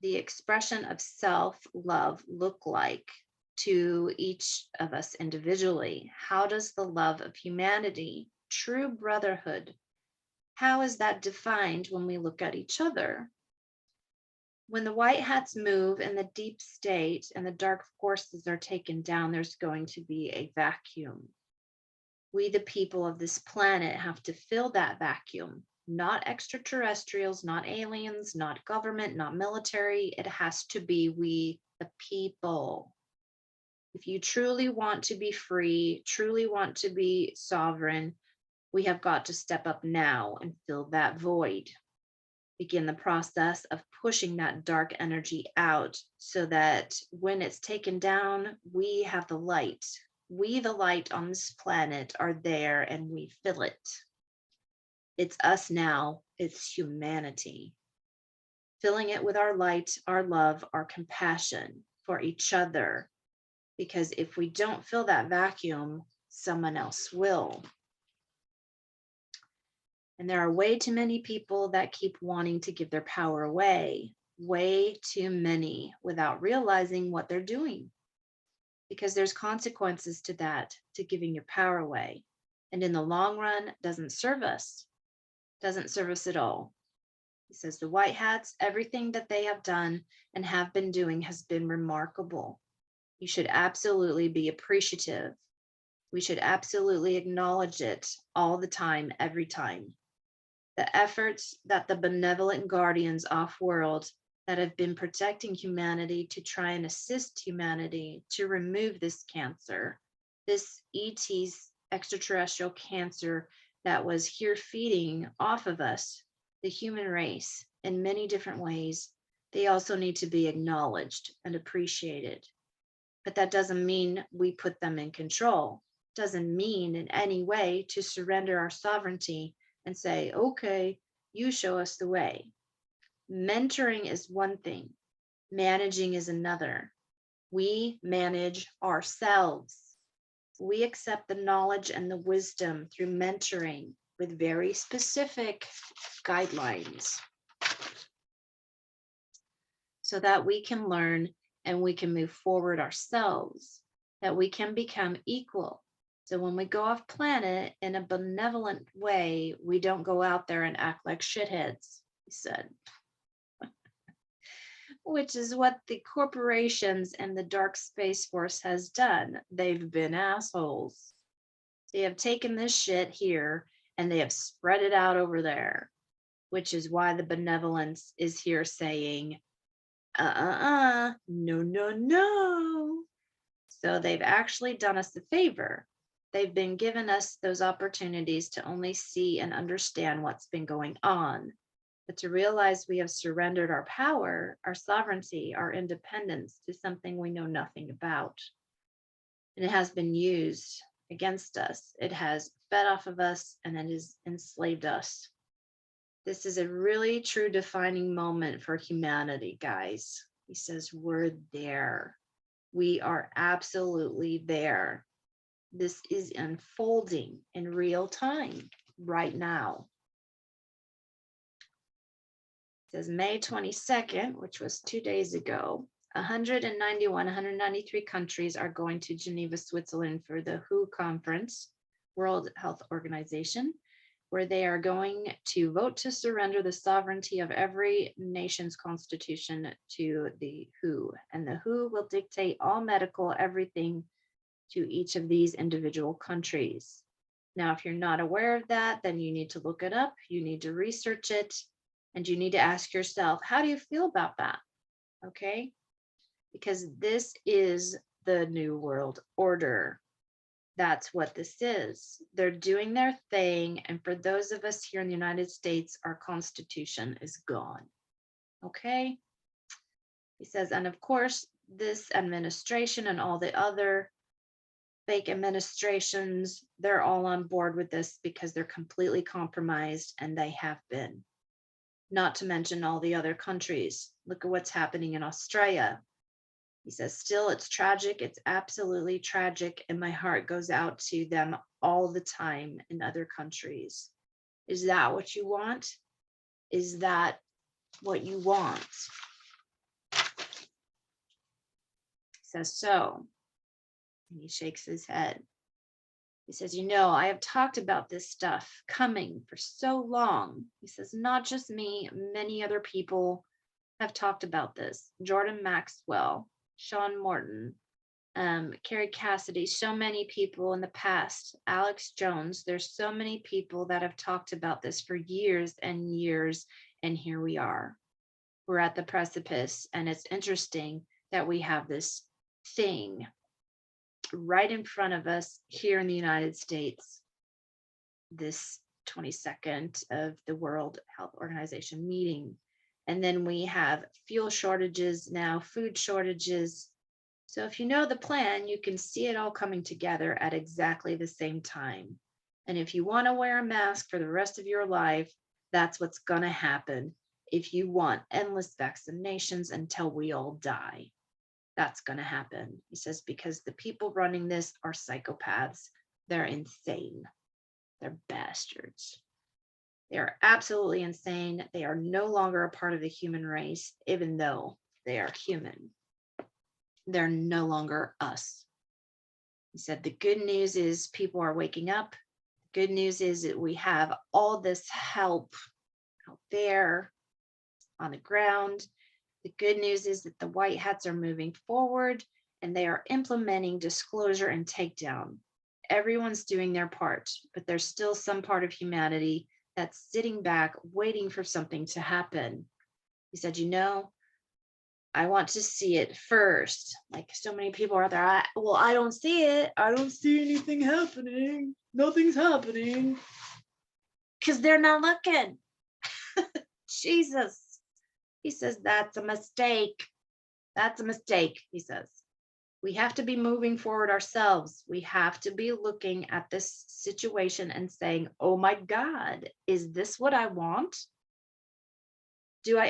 the expression of self-love look like to each of us individually? How does the love of humanity, true brotherhood, how is that defined when we look at each other? When the white hats move in the deep state and the dark forces are taken down, there's going to be a vacuum. We, the people of this planet, have to fill that vacuum. Not extraterrestrials, not aliens, not government, not military. It has to be we, the people. If you truly want to be free, truly want to be sovereign, we have got to step up now and fill that void. Begin the process of pushing that dark energy out so that when it's taken down, we have the light. We, the light on this planet, are there and we fill it. It's us now, it's humanity. Filling it with our light, our love, our compassion for each other. Because if we don't fill that vacuum, someone else will. And there are way too many people that keep wanting to give their power away, way too many, without realizing what they're doing. Because there's consequences to that, to giving your power away. And in the long run, doesn't serve us at all. He says the white hats, everything that they have done and have been doing has been remarkable. You should absolutely be appreciative. We should absolutely acknowledge it all the time, every time. The efforts that the benevolent guardians off-world that have been protecting humanity to try and assist humanity to remove this cancer, this ET's extraterrestrial cancer that was here feeding off of us, the human race, in many different ways, they also need to be acknowledged and appreciated. But that doesn't mean we put them in control. Doesn't mean in any way to surrender our sovereignty and say, okay, you show us the way. Mentoring is one thing, managing is another. We manage ourselves. We accept the knowledge and the wisdom through mentoring with very specific guidelines so that we can learn and we can move forward ourselves, that we can become equal. So when we go off planet in a benevolent way, we don't go out there and act like shitheads, he said. Which is what the corporations and the Dark Space Force has done. They've been assholes. They have taken this shit here and they have spread it out over there, which is why the benevolence is here saying, no, no, no. So they've actually done us a favor. They've been giving us those opportunities to only see and understand what's been going on. but to realize we have surrendered our power, our sovereignty, our independence to something we know nothing about. And it has been used against us. It has fed off of us and it has enslaved us. This is a really true defining moment for humanity, guys. He says, we're there. We are absolutely there. This is unfolding in real time right now. It says May 22nd, which was 2 days ago, 193 countries are going to Geneva, Switzerland for the WHO conference, World Health Organization, where they are going to vote to surrender the sovereignty of every nation's constitution to the WHO. And the WHO will dictate all medical everything to each of these individual countries. Now, if you're not aware of that, then you need to look it up, you need to research it, and you need to ask yourself, how do you feel about that? Okay? Because this is the New World Order. That's what this is. They're doing their thing. And for those of us here in the United States, our Constitution is gone. Okay? He says, and of course, this administration and all the other fake administrations, they're all on board with this because they're completely compromised, and they have been. Not to mention all the other countries. Look at what's happening in Australia. He says, still, it's tragic. It's absolutely tragic. And my heart goes out to them all the time in other countries. Is that what you want? Is that what you want? He says, so, and he shakes his head. He says, you know, I have talked about this stuff coming for so long. He says, not just me, many other people have talked about this. Jordan Maxwell, Sean Morton, Carrie Cassidy, so many people in the past, Alex Jones, there's so many people that have talked about this for years and years, and here we are. We're at the precipice, and it's interesting that we have this thing right in front of us here in the United States, this 22nd of the World Health Organization meeting. And then we have fuel shortages now, food shortages. So if you know the plan, you can see it all coming together at exactly the same time. And if you want to wear a mask for the rest of your life, that's what's going to happen. If you want endless vaccinations until we all die, that's going to happen. He says, because the people running this are psychopaths. They're insane. They're bastards. They are absolutely insane. They are no longer a part of the human race, even though they are human. They're no longer us. He said, the good news is people are waking up. The good news is that we have all this help out there on the ground. The good news is that the white hats are moving forward and they are implementing disclosure and takedown. Everyone's doing their part, but there's still some part of humanity that's sitting back waiting for something to happen. He said, you know, I want to see it first. Like so many people are there. Well, I don't see it. I don't see anything happening. Nothing's happening. Because they're not looking. Jesus. He says, that's a mistake. That's a mistake, he says. We have to be moving forward ourselves. We have to be looking at this situation and saying, oh my God, is this what I want? Do I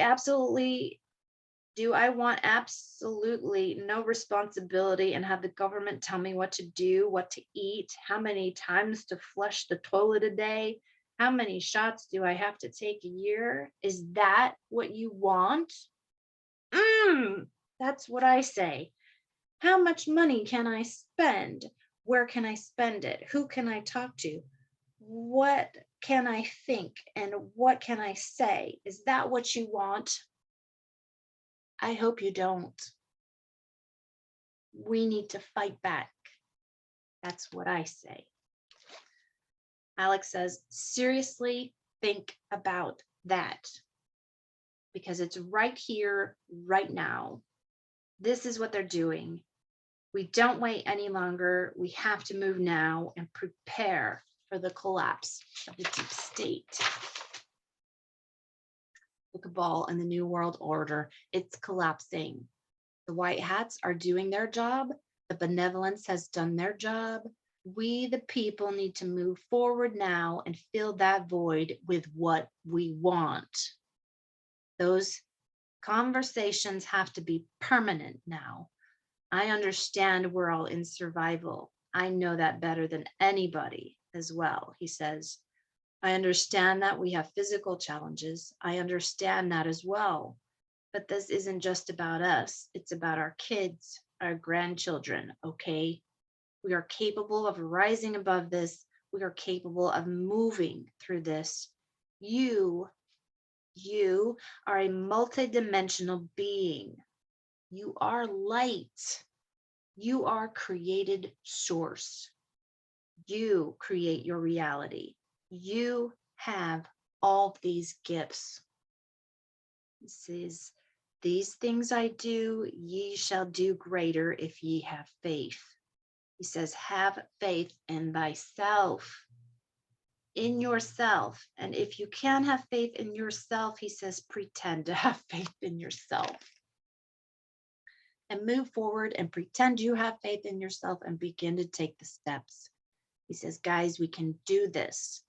want absolutely no responsibility and have the government tell me what to do, what to eat, how many times to flush the toilet a day? How many shots do I have to take a year? Is that what you want? That's what I say. How much money can I spend? Where can I spend it? Who can I talk to? What can I think? And what can I say? Is that what you want? I hope you don't. We need to fight back. That's what I say. Alex says, seriously think about that. Because it's right here, right now. This is what they're doing. We don't wait any longer. We have to move now and prepare for the collapse of the deep state. the cabal and the New World Order. It's collapsing. The white hats are doing their job. The benevolence has done their job. We, the people, need to move forward now and fill that void with what we want. Those conversations have to be permanent now. I understand we're all in survival. I know that better than anybody as well, he says. I understand that we have physical challenges. I understand that as well. But this isn't just about us. It's about our kids, our grandchildren, okay? We are capable of rising above this. We are capable of moving through this. You are a multidimensional being. You are light. You are created source. You create your reality. You have all these gifts. It says, these things I do, ye shall do greater if ye have faith. He says, have faith in thyself, in yourself. And if you can't have faith in yourself, he says, pretend to have faith in yourself. And move forward and pretend you have faith in yourself and begin to take the steps. He says, guys, we can do this.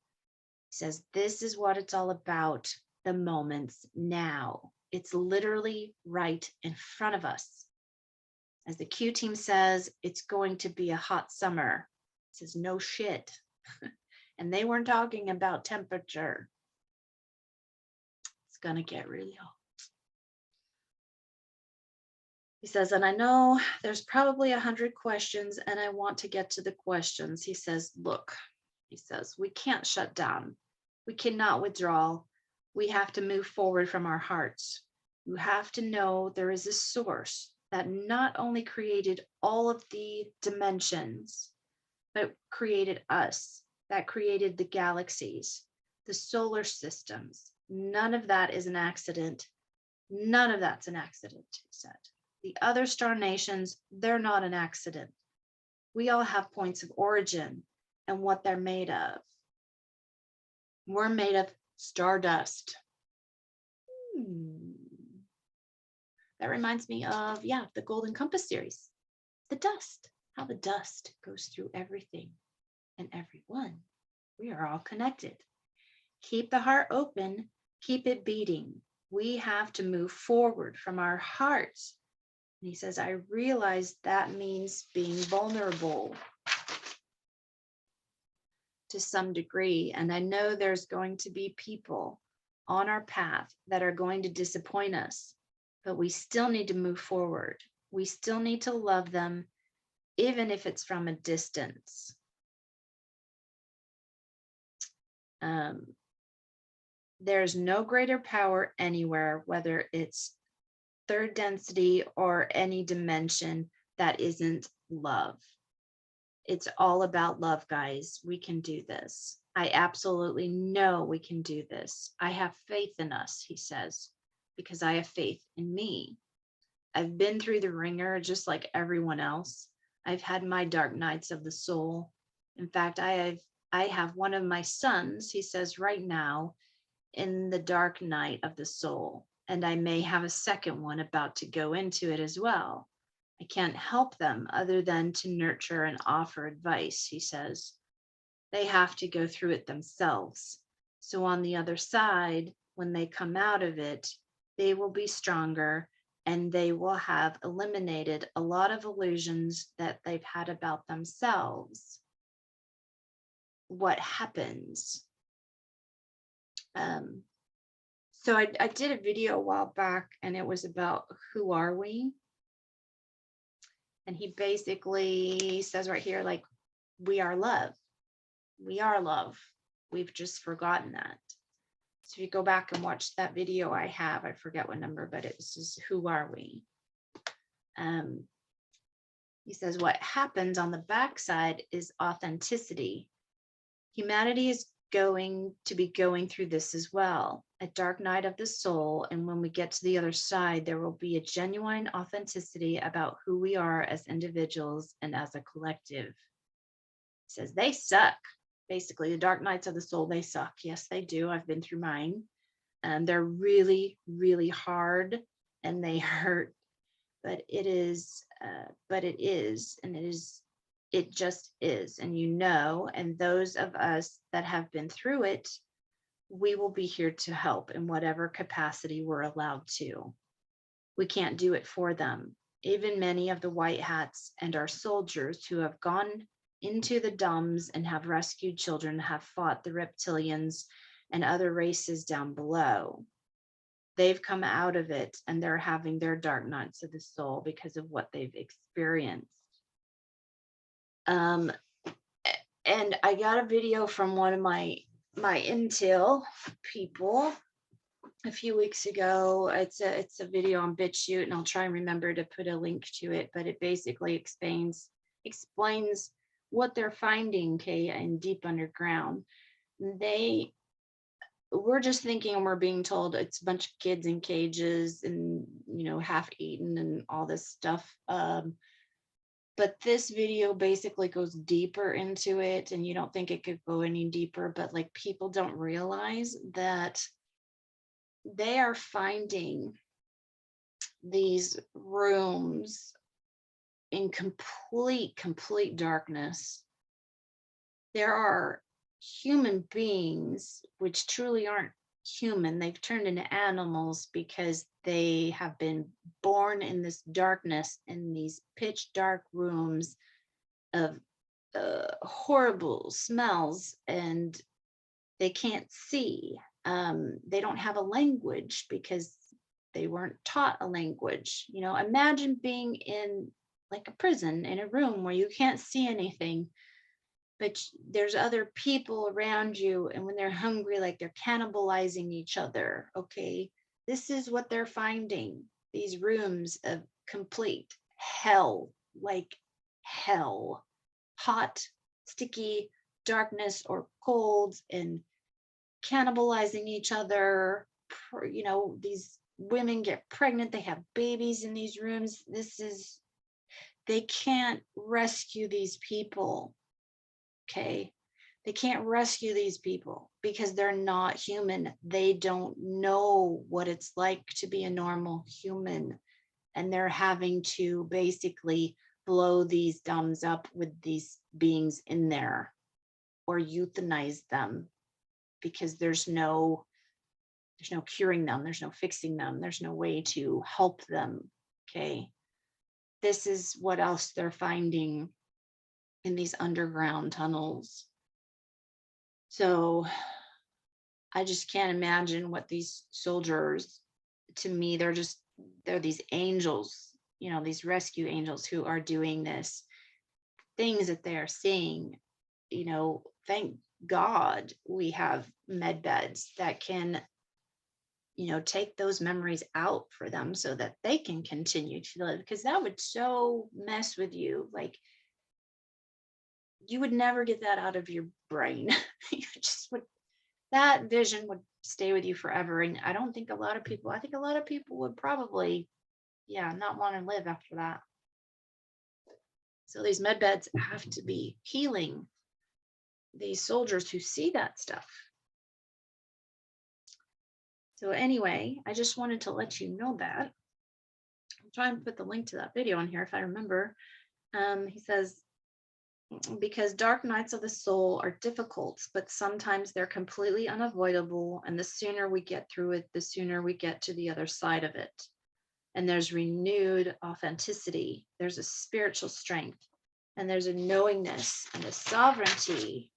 He says, this is what it's all about, the moments now. It's literally right in front of us. As the Q team says, it's going to be a hot summer. It says, no shit. And they weren't talking about temperature. It's going to get really hot. He says, and I know there's probably 100 questions and I want to get to the questions. He says, look, he says, we can't shut down. We cannot withdraw. We have to move forward from our hearts. You have to know there is a source that not only created all of the dimensions, but created us, that created the galaxies, the solar systems. None of that is an accident. None of that's an accident, he said. The other star nations, they're not an accident. We all have points of origin and what they're made of. We're made of stardust. That reminds me of, the Golden Compass series. The dust, how the dust goes through everything and everyone. We are all connected. Keep the heart open, keep it beating. We have to move forward from our hearts. And he says, I realize that means being vulnerable to some degree. And I know there's going to be people on our path that are going to disappoint us, but we still need to move forward. We still need to love them, even if it's from a distance. There's no greater power anywhere, whether it's third density or any dimension, that isn't love. It's all about love, guys. We can do this. I absolutely know we can do this. I have faith in us, he says, because I have faith in me. I've been through the ringer just like everyone else. I've had my dark nights of the soul. In fact, I have one of my sons, he says, right now in the dark night of the soul. And I may have a second one about to go into it as well. I can't help them other than to nurture and offer advice, he says. They have to go through it themselves. So on the other side, when they come out of it, they will be stronger and they will have eliminated a lot of illusions that they've had about themselves. What happens? So I did a video a while back and it was about who are we? And he basically says right here, like, we are love. We are love. We've just forgotten that. So if you go back and watch that video I have, I forget what number, but it was just, who are we? He says what happens on the backside is authenticity. Humanity is going to be going through this as well, a dark night of the soul. And when we get to the other side, there will be a genuine authenticity about who we are as individuals and as a collective. He says they suck. Basically, the dark nights of the soul, they suck. Yes, they do. I've been through mine. They're really, really hard and they hurt, but it is, it just is. And you know, and those of us that have been through it, we will be here to help in whatever capacity we're allowed to. We can't do it for them. Even many of the white hats and our soldiers who have gone into the D.U.M.B.S and have rescued children have fought the reptilians and other races down below. They've come out of it and they're having their dark nights of the soul because of what they've experienced. And I got a video from one of my intel people a few weeks ago. It's a video on BitChute, and I'll try and remember to put a link to it, but it basically explains what they're finding, okay, in deep underground. We're just thinking, and we're being told it's a bunch of kids in cages and, you know, half eaten and all this stuff. But this video basically goes deeper into it, and you don't think it could go any deeper, but like people don't realize that they are finding these rooms in complete darkness. There are human beings which truly aren't human. They've turned into animals because they have been born in this darkness, in these pitch dark rooms of horrible smells, and they can't see. They don't have a language because they weren't taught a language. You know, imagine being in like a prison, in a room where you can't see anything, but there's other people around you, and when they're hungry, like they're cannibalizing each other. Okay, this is what they're finding, these rooms of complete hell, like hell, hot, sticky darkness or cold, and cannibalizing each other. You know, these women get pregnant, they have babies in these rooms. They can't rescue these people. Okay, they can't rescue these people because they're not human. They don't know what it's like to be a normal human, and they're having to basically blow these D.U.M.B.S up with these beings in there or euthanize them, because there's no curing them, there's no fixing them, there's no way to help them. Okay, this is what else they're finding in these underground tunnels. So I just can't imagine what these soldiers, to me, they're these angels, you know, these rescue angels who are doing this things that they are seeing. You know, thank God we have med beds that can, you know, take those memories out for them so that they can continue to live, because that would so mess with you. Like, you would never get that out of your brain. You just would, that vision would stay with you forever. And I think a lot of people would probably, not want to live after that. So these med beds have to be healing these soldiers who see that stuff. So anyway, I just wanted to let you know that. I'll try and put the link to that video on here if I remember. He says, because dark nights of the soul are difficult, but sometimes they're completely unavoidable. And the sooner we get through it, the sooner we get to the other side of it. And there's renewed authenticity. There's a spiritual strength, and there's a knowingness and a sovereignty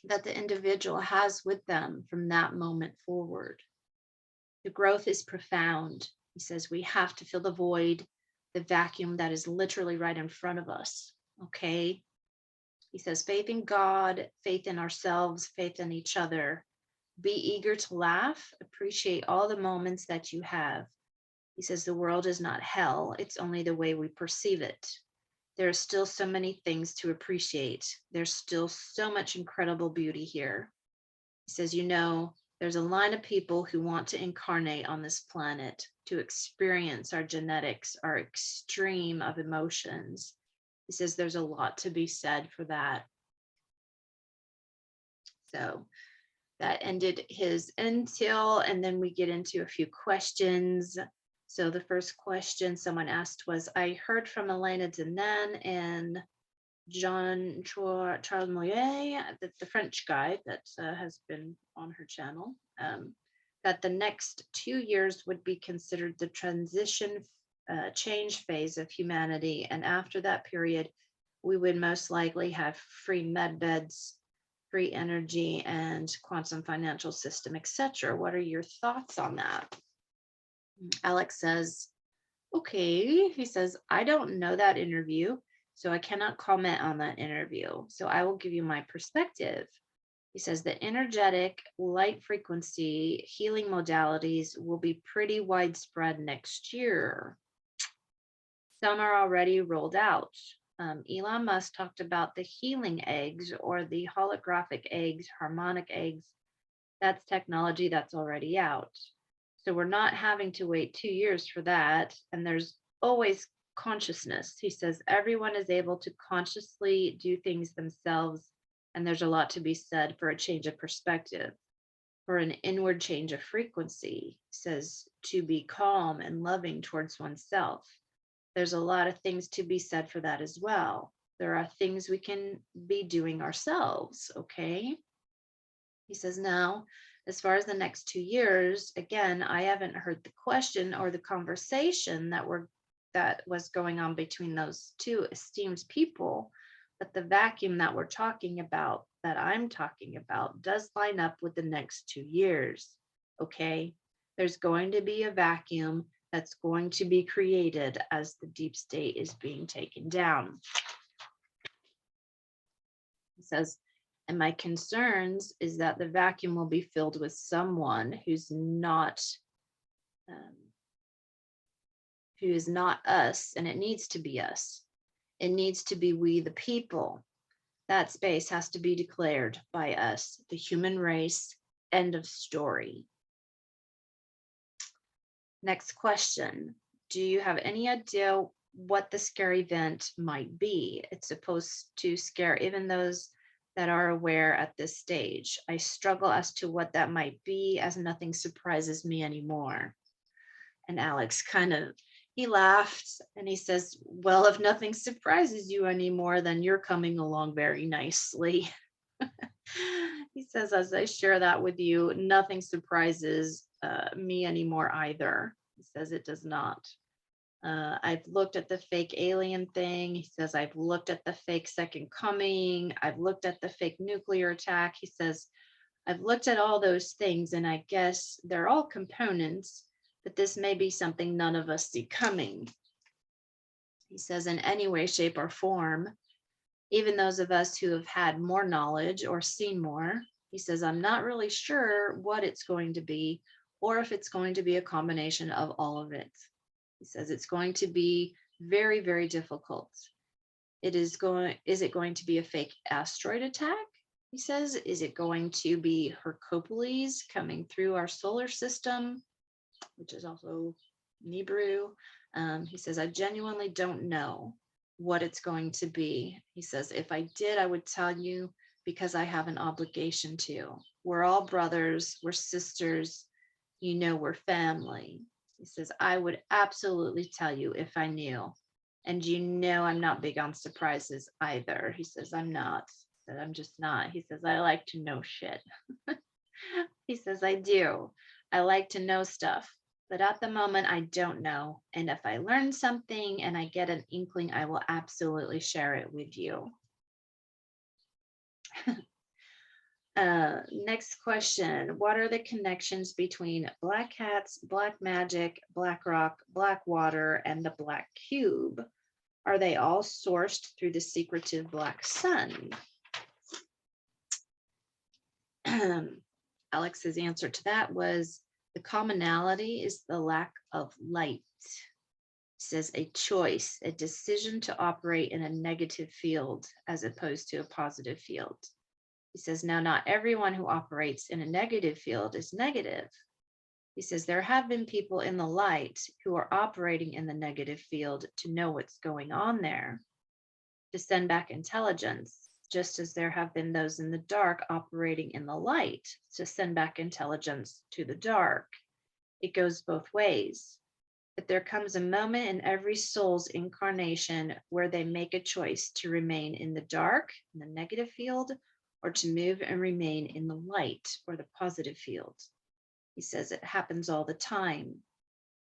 that the individual has with them from that moment forward. The growth is profound. He says we have to fill the void, the vacuum that is literally right in front of us. Okay. He says faith in God, faith in ourselves, faith in each other. Be eager to laugh, appreciate all the moments that you have. He says the world is not hell, it's only the way we perceive it. There are still so many things to appreciate. There's still so much incredible beauty here. He says, you know, there's a line of people who want to incarnate on this planet to experience our genetics, our extreme of emotions. He says there's a lot to be said for that. So that ended his until, and then we get into a few questions. So the first question someone asked was, I heard from Elena Denan and Charles Moyer, the French guy that has been on her channel, that the next 2 years would be considered the transition change phase of humanity. And after that period, we would most likely have free med beds, free energy, and quantum financial system, etc. What are your thoughts on that? Alex says, okay, he says, I don't know that interview, so I cannot comment on that interview. So I will give you my perspective. He says the energetic light frequency healing modalities will be pretty widespread next year. Some are already rolled out. Elon Musk talked about the healing eggs or the holographic eggs, harmonic eggs. That's technology that's already out. So we're not having to wait 2 years for that. And there's always consciousness. He says everyone is able to consciously do things themselves. And there's a lot to be said for a change of perspective, for an inward change of frequency. He says to be calm and loving towards oneself. There's a lot of things to be said for that as well. There are things we can be doing ourselves, okay? He says now, as far as the next 2 years, again, I haven't heard the question or the conversation that was going on between those two esteemed people, but the vacuum that we're talking about, that I'm talking about, does line up with the next 2 years, okay? There's going to be a vacuum that's going to be created as the deep state is being taken down. He says, and my concerns is that the vacuum will be filled with someone who is not us, and it needs to be us. It needs to be we, the people. That space has to be declared by us, the human race. End of story. Next question. Do you have any idea what the scare event might be? It's supposed to scare even those that are aware at this stage. I struggle as to what that might be, as nothing surprises me anymore. And Alex he laughed and he says, well, if nothing surprises you anymore, then you're coming along very nicely. He says, as I share that with you, nothing surprises me anymore either. He says it does not. I've looked at the fake alien thing. He says, I've looked at the fake second coming. I've looked at the fake nuclear attack. He says, I've looked at all those things, and I guess they're all components, but this may be something none of us see coming. He says, in any way, shape, or form, even those of us who have had more knowledge or seen more, he says, I'm not really sure what it's going to be, or if it's going to be a combination of all of it. He says it's going to be very, very difficult. Is it going to be a fake asteroid attack? He says, is it going to be Hercules coming through our solar system, which is also Nibiru? He says, I genuinely don't know what it's going to be. He says, if I did, I would tell you because I have an obligation to. We're all brothers, we're sisters, we're family. He says, I would absolutely tell you if I knew. And I'm not big on surprises either. He says, I'm not. He said, I'm just not. He says, I like to know shit. He says, I do. I like to know stuff. But at the moment, I don't know. And if I learn something and I get an inkling, I will absolutely share it with you. Next question. What are the connections between black cats, black magic, black rock, black water, and the black cube? Are they all sourced through the secretive black sun? Alex's answer to that was the commonality is the lack of light. It says a choice, a decision to operate in a negative field as opposed to a positive field. He says, now, not everyone who operates in a negative field is negative. He says, there have been people in the light who are operating in the negative field to know what's going on there, to send back intelligence. just as there have been those in the dark operating in the light to send back intelligence to the dark. It goes both ways. But there comes a moment in every soul's incarnation where they make a choice to remain in the dark, in the negative field, or to move and remain in the light or the positive field. He says it happens all the time.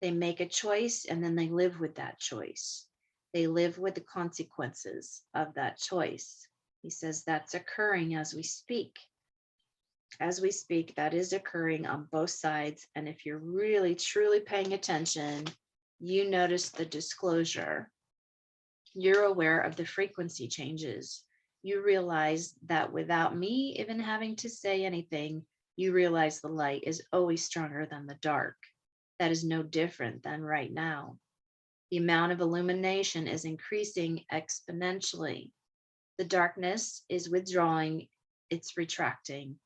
They make a choice and then they live with that choice. They live with the consequences of that choice. He says that's occurring as we speak. As we speak, that is occurring on both sides. And if you're really, truly paying attention, you notice the disclosure. You're aware of the frequency changes. You realize that without me even having to say anything, you realize the light is always stronger than the dark. That is no different than right now. The amount of illumination is increasing exponentially. The darkness is withdrawing, it's retracting.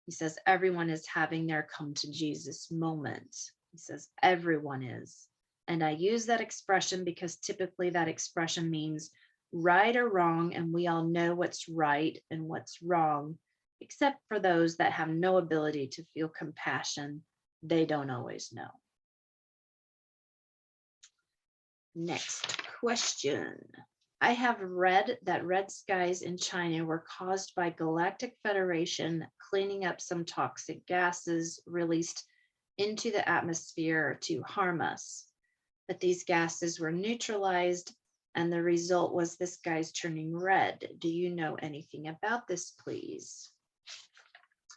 He says everyone is having their come to Jesus moment. He says everyone is. And I use that expression because typically that expression means right or wrong, and we all know what's right and what's wrong, except for those that have no ability to feel compassion. They don't always know. Next question. I have read that red skies in China were caused by Galactic Federation cleaning up some toxic gases released into the atmosphere to harm us. But these gases were neutralized and the result was the skies turning red. Do you know anything about this, please?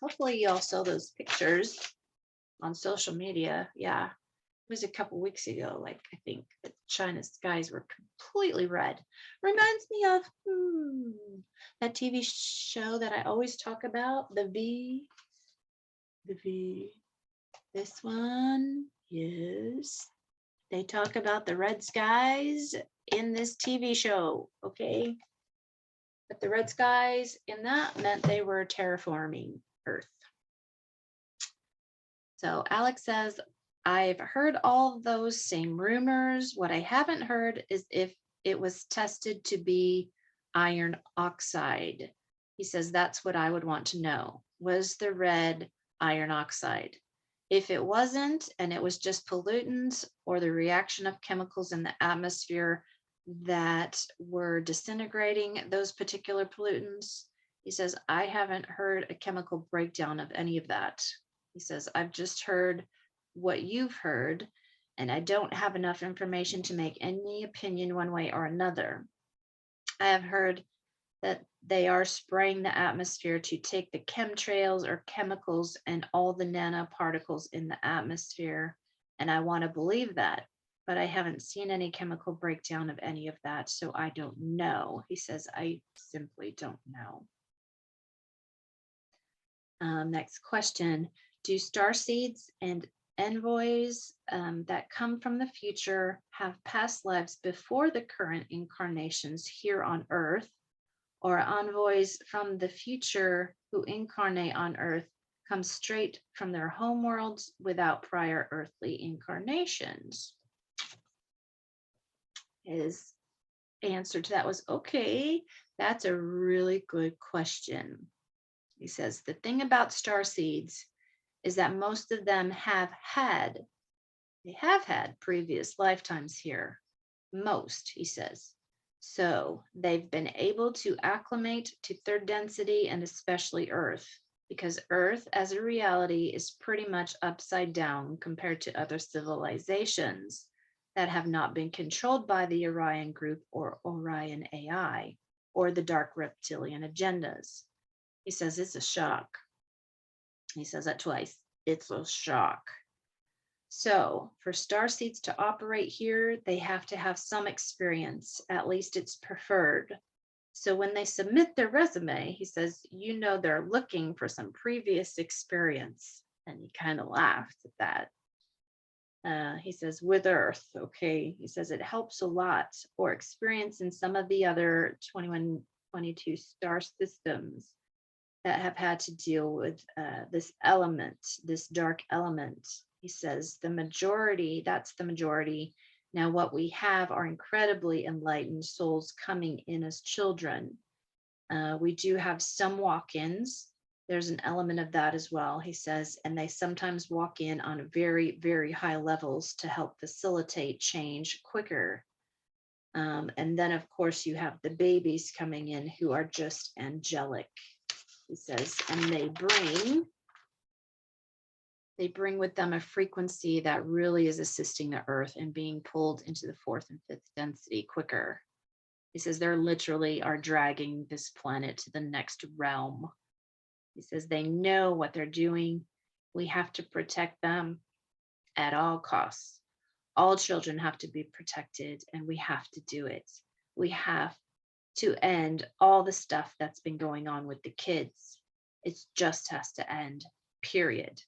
Hopefully you all saw those pictures on social media. Yeah. It was a couple weeks ago, like I think that China's skies were completely red. Reminds me of that TV show that I always talk about, the V. This one, yes. They talk about the red skies in this TV show, okay? But the red skies in that meant they were terraforming Earth. So Alex says, I've heard all those same rumors. What I haven't heard is if it was tested to be iron oxide. He says, that's what I would want to know. Was the red iron oxide? If it wasn't, and it was just pollutants or the reaction of chemicals in the atmosphere that were disintegrating those particular pollutants, he says, I haven't heard a chemical breakdown of any of that. He says, I've just heard what you've heard, and I don't have enough information to make any opinion one way or another. I have heard that they are spraying the atmosphere to take the chemtrails or chemicals and all the nanoparticles in the atmosphere, and I want to believe that, but I haven't seen any chemical breakdown of any of that, so I don't know. He says, I simply don't know. Next question. Do starseeds and envoys that come from the future have past lives before the current incarnations here on Earth, or envoys from the future who incarnate on Earth come straight from their home worlds without prior earthly incarnations? His answer to that was, okay, that's a really good question. He says, the thing about starseeds is that most of them have had previous lifetimes here. Most, he says. So they've been able to acclimate to third density and especially Earth, because Earth as a reality is pretty much upside down compared to other civilizations that have not been controlled by the Orion group or Orion AI or the dark reptilian agendas. He says it's a shock. He says that twice. It's a shock. So for starseeds to operate here, they have to have some experience. At least it's preferred. So when they submit their resume, he says, you know, they're looking for some previous experience. And he kind of laughed at that. He says, with Earth, okay. He says it helps a lot, or experience in some of the other 2122 star systems that have had to deal with this element, this dark element. He says the majority, that's the majority. Now what we have are incredibly enlightened souls coming in as children. We do have some walk-ins. There's an element of that as well, he says, and they sometimes walk in on very, very high levels to help facilitate change quicker. And then, of course, you have the babies coming in who are just angelic, he says, and they bring with them a frequency that really is assisting the earth and being pulled into the 4th and 5th density quicker. He says they're literally are dragging this planet to the next realm. He says they know what they're doing. We have to protect them at all costs. All children have to be protected, and we have to do it. We have to end all the stuff that's been going on with the kids. It just has to end, period.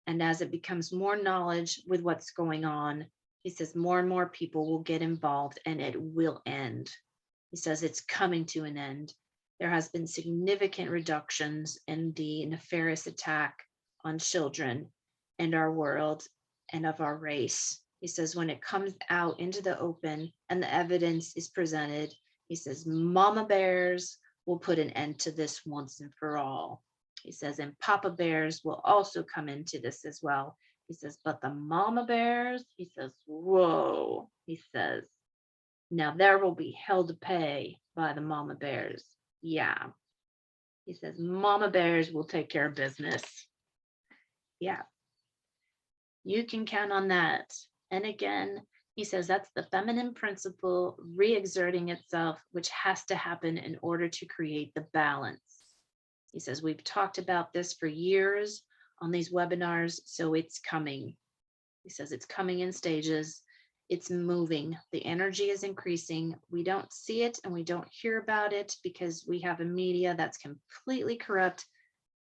And as it becomes more knowledge with what's going on, he says more and more people will get involved and it will end. He says it's coming to an end. There has been significant reductions in the nefarious attack on children and our world and of our race. He says when it comes out into the open and the evidence is presented, he says mama bears will put an end to this once and for all. He says, and Papa Bears will also come into this as well. He says, but the mama bears, he says, whoa, he says, now there will be hell to pay by the mama bears. Yeah. He says, mama bears will take care of business. Yeah. You can count on that. And again, he says that's the feminine principle re-exerting itself, which has to happen in order to create the balance. He says, we've talked about this for years on these webinars, so it's coming. He says it's coming in stages. It's moving. The energy is increasing. We don't see it and we don't hear about it because we have a media that's completely corrupt,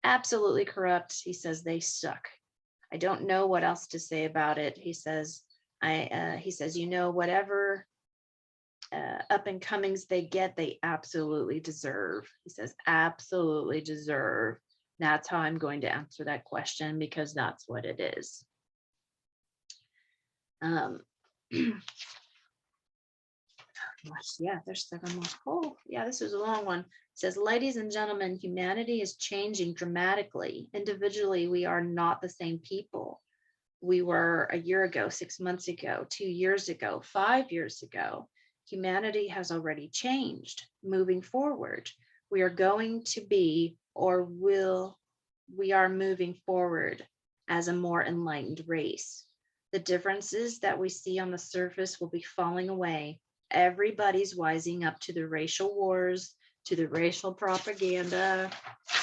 absolutely corrupt. He says they suck. I don't know what else to say about it. He says, you know, whatever up and comings they get, they absolutely deserve. He says, absolutely deserve. That's how I'm going to answer that question because that's what it is. Yeah, there's 7 more. Oh, yeah, this is a long one. It says, ladies and gentlemen, humanity is changing dramatically. Individually, we are not the same people we were a year ago, 6 months ago, 2 years ago, 5 years ago. Humanity has already changed. Moving forward, we are going to be, we are moving forward as a more enlightened race. The differences that we see on the surface will be falling away. Everybody's wising up to the racial wars, to the racial propaganda. It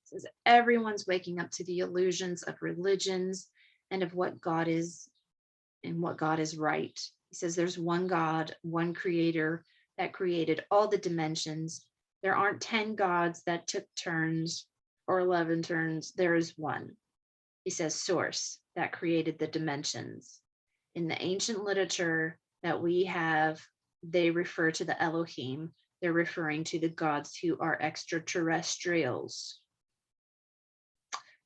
says everyone's waking up to the illusions of religions and of what God is and what God is right. He says there's one God, one creator that created all the dimensions. There aren't 10 gods that took turns or 11 turns. There is one. He says source that created the dimensions. In the ancient literature that we have, they refer to the Elohim. They're referring to the gods who are extraterrestrials,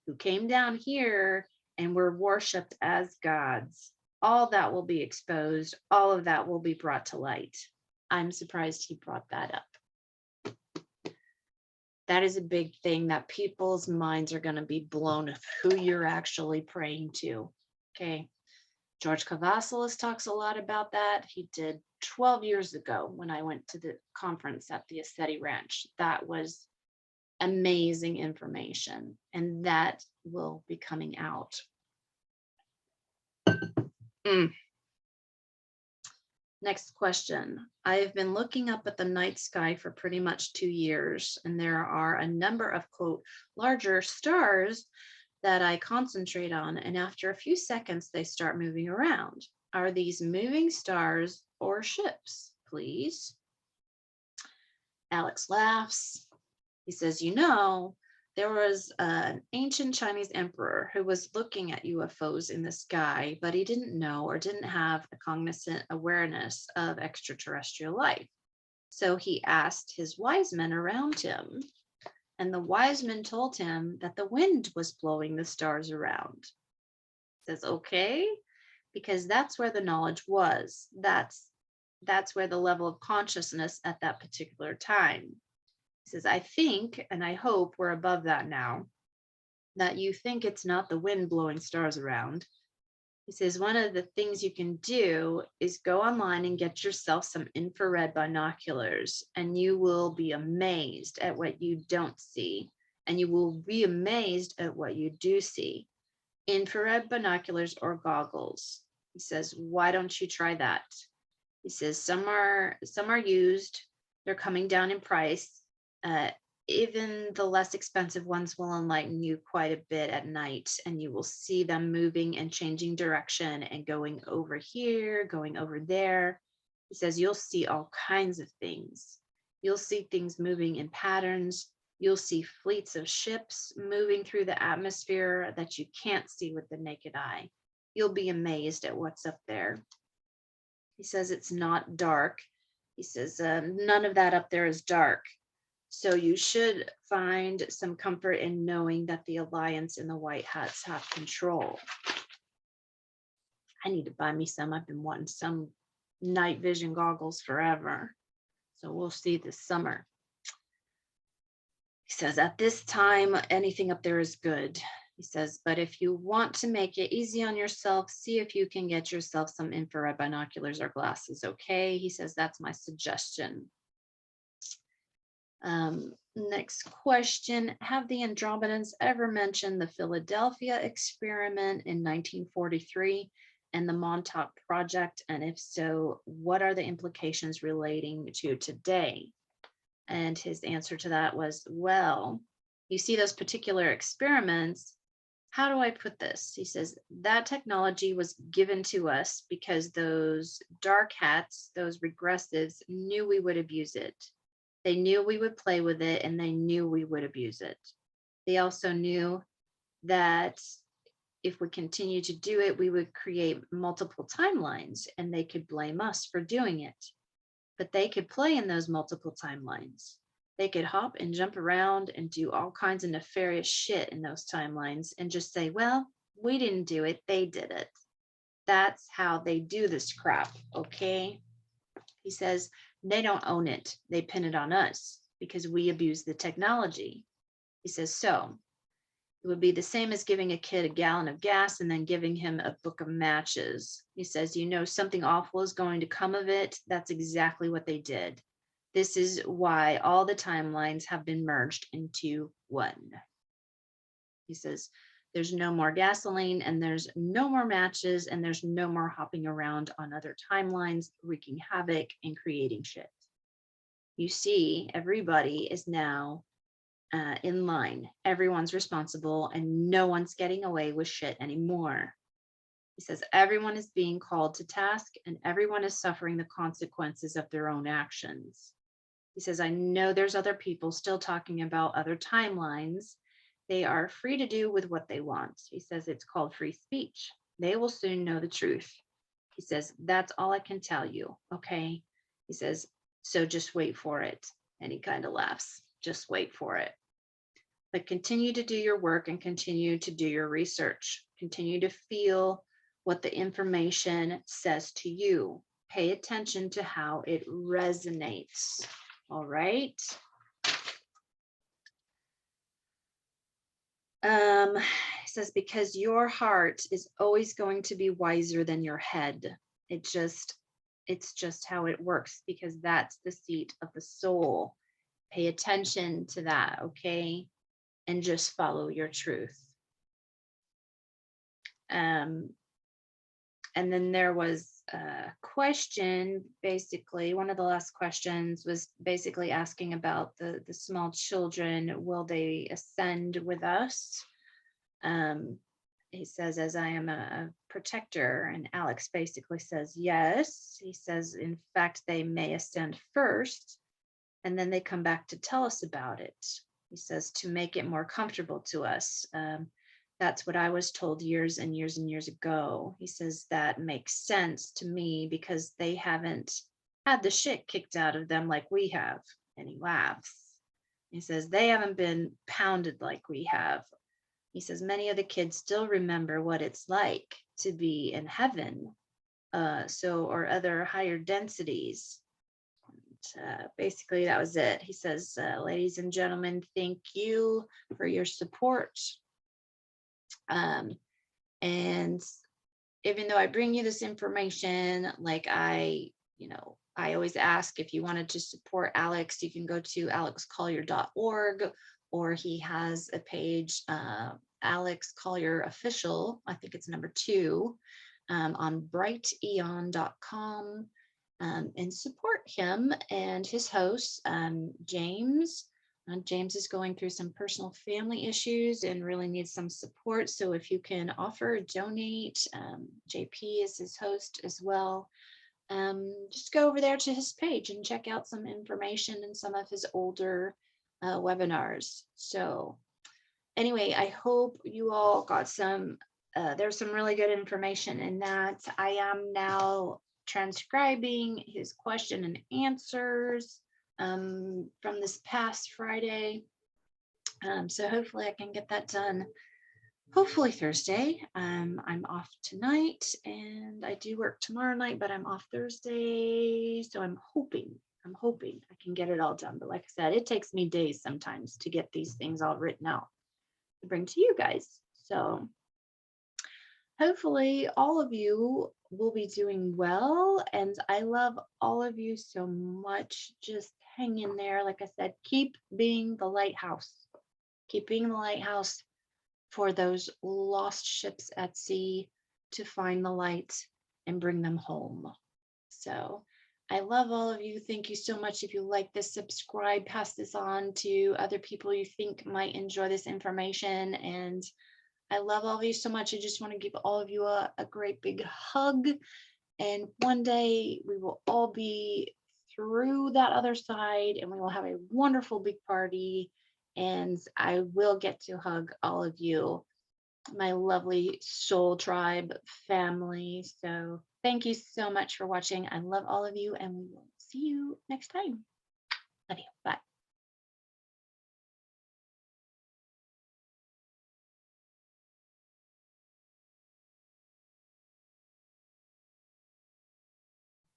who came down here and were worshipped as gods. All that will be exposed. All of that will be brought to light. I'm surprised he brought that up. That is a big thing that people's minds are going to be blown of who you're actually praying to. Okay. George Kavasalis talks a lot about that. He did 12 years ago when I went to the conference at the Ascetti Ranch. That was amazing information, and that will be coming out. Next question. I have been looking up at the night sky for pretty much 2 years, and there are a number of, quote, larger stars that I concentrate on, and after a few seconds, they start moving around. Are these moving stars or ships, please? Alex laughs. He says, you know, there was an ancient Chinese emperor who was looking at UFOs in the sky, but he didn't know or didn't have a cognizant awareness of extraterrestrial life. So he asked his wise men around him, and the wise men told him that the wind was blowing the stars around. He says, okay, because that's where the knowledge was. That's that's where the level of consciousness at that particular time. He says, I think, and I hope we're above that now, that you think it's not the wind blowing stars around. He says, one of the things you can do is go online and get yourself some infrared binoculars, and you will be amazed at what you don't see, and you will be amazed at what you do see. Infrared binoculars or goggles. He says, why don't you try that? He says, some are used, they're coming down in price. Even the less expensive ones will enlighten you quite a bit at night, and you will see them moving and changing direction and going over here, going over there. He says, you'll see all kinds of things. You'll see things moving in patterns. You'll see fleets of ships moving through the atmosphere that you can't see with the naked eye. You'll be amazed at what's up there. He says, it's not dark. He says, none of that up there is dark. So you should find some comfort in knowing that the Alliance and the White Hats have control. I need to buy me some. I've been wanting some night vision goggles forever. So we'll see this summer. He says, at this time, anything up there is good. He says, but if you want to make it easy on yourself, see if you can get yourself some infrared binoculars or glasses, okay? He says, that's my suggestion. Next question, have the Andromedans ever mentioned the Philadelphia experiment in 1943 and the Montauk Project? And if so, what are the implications relating to today? And his answer to that was, well, you see those particular experiments, how do I put this? He says, that technology was given to us because those dark hats, those regressives, knew we would abuse it. They knew we would play with it, and they knew we would abuse it. They also knew that if we continue to do it, we would create multiple timelines, and they could blame us for doing it. But they could play in those multiple timelines. They could hop and jump around and do all kinds of nefarious shit in those timelines and just say, well, we didn't do it, they did it. That's how they do this crap, okay? He says, they don't own it. They pin it on us because we abuse the technology. He says, so it would be the same as giving a kid a gallon of gas and then giving him a book of matches. He says, you know, something awful is going to come of it. That's exactly what they did. This is why all the timelines have been merged into one. He says, there's no more gasoline and there's no more matches and there's no more hopping around on other timelines, wreaking havoc and creating shit. You see, everybody is now in line. Everyone's responsible and no one's getting away with shit anymore. He says, everyone is being called to task and everyone is suffering the consequences of their own actions. He says, I know there's other people still talking about other timelines. They are free to do with what they want. He says it's called free speech. They will soon know the truth. He says, that's all I can tell you, okay? He says, so just wait for it. And he kind of laughs, just wait for it. But continue to do your work and continue to do your research. Continue to feel what the information says to you. Pay attention to how it resonates, all right? It says, because your heart is always going to be wiser than your head. It's just how it works, because that's the seat of the soul. Pay attention to that, okay? And just follow your truth. And then there was a question, basically, one of the last questions was basically asking about the small children. Will they ascend with us? He says, as I am a protector, and Alex basically says, yes. He says, in fact, they may ascend first, and then they come back to tell us about it. He says, to make it more comfortable to us. That's what I was told years and years and years ago. He says, that makes sense to me because they haven't had the shit kicked out of them like we have. And he laughs. He says, they haven't been pounded like we have. He says, many of the kids still remember what it's like to be in heaven. or other higher densities. Basically, that was it. He says, ladies and gentlemen, thank you for your support. And even though I bring you this information, like I always ask, if you wanted to support Alex, you can go to alexcollier.org, or he has a page, Alex Collier Official, I think it's #2, on brighteon.com, and support him and his host, James. James is going through some personal family issues and really needs some support. So if you can offer, donate, JP is his host as well. Just go over there to his page and check out some information and some of his older webinars. So anyway, I hope you all got some, there's some really good information in that. I am now transcribing his question and answers from this past Friday. So hopefully I can get that done. Hopefully Thursday. I'm off tonight and I do work tomorrow night, but I'm off Thursday. So I'm hoping I can get it all done. But like I said, it takes me days sometimes to get these things all written out to bring to you guys. So hopefully all of you will be doing well. And I love all of you so much. Just hang in there. Like I said, keep being the lighthouse. Keep being the lighthouse for those lost ships at sea, to find the light and bring them home. So I love all of you. Thank you so much. If you like this, subscribe, pass this on to other people you think might enjoy this information. And I love all of you so much. I just want to give all of you a great big hug. And one day we will all be through that other side and we will have a wonderful big party. And I will get to hug all of you, my lovely soul tribe family. So thank you so much for watching. I love all of you and we will see you next time. Love you. Bye.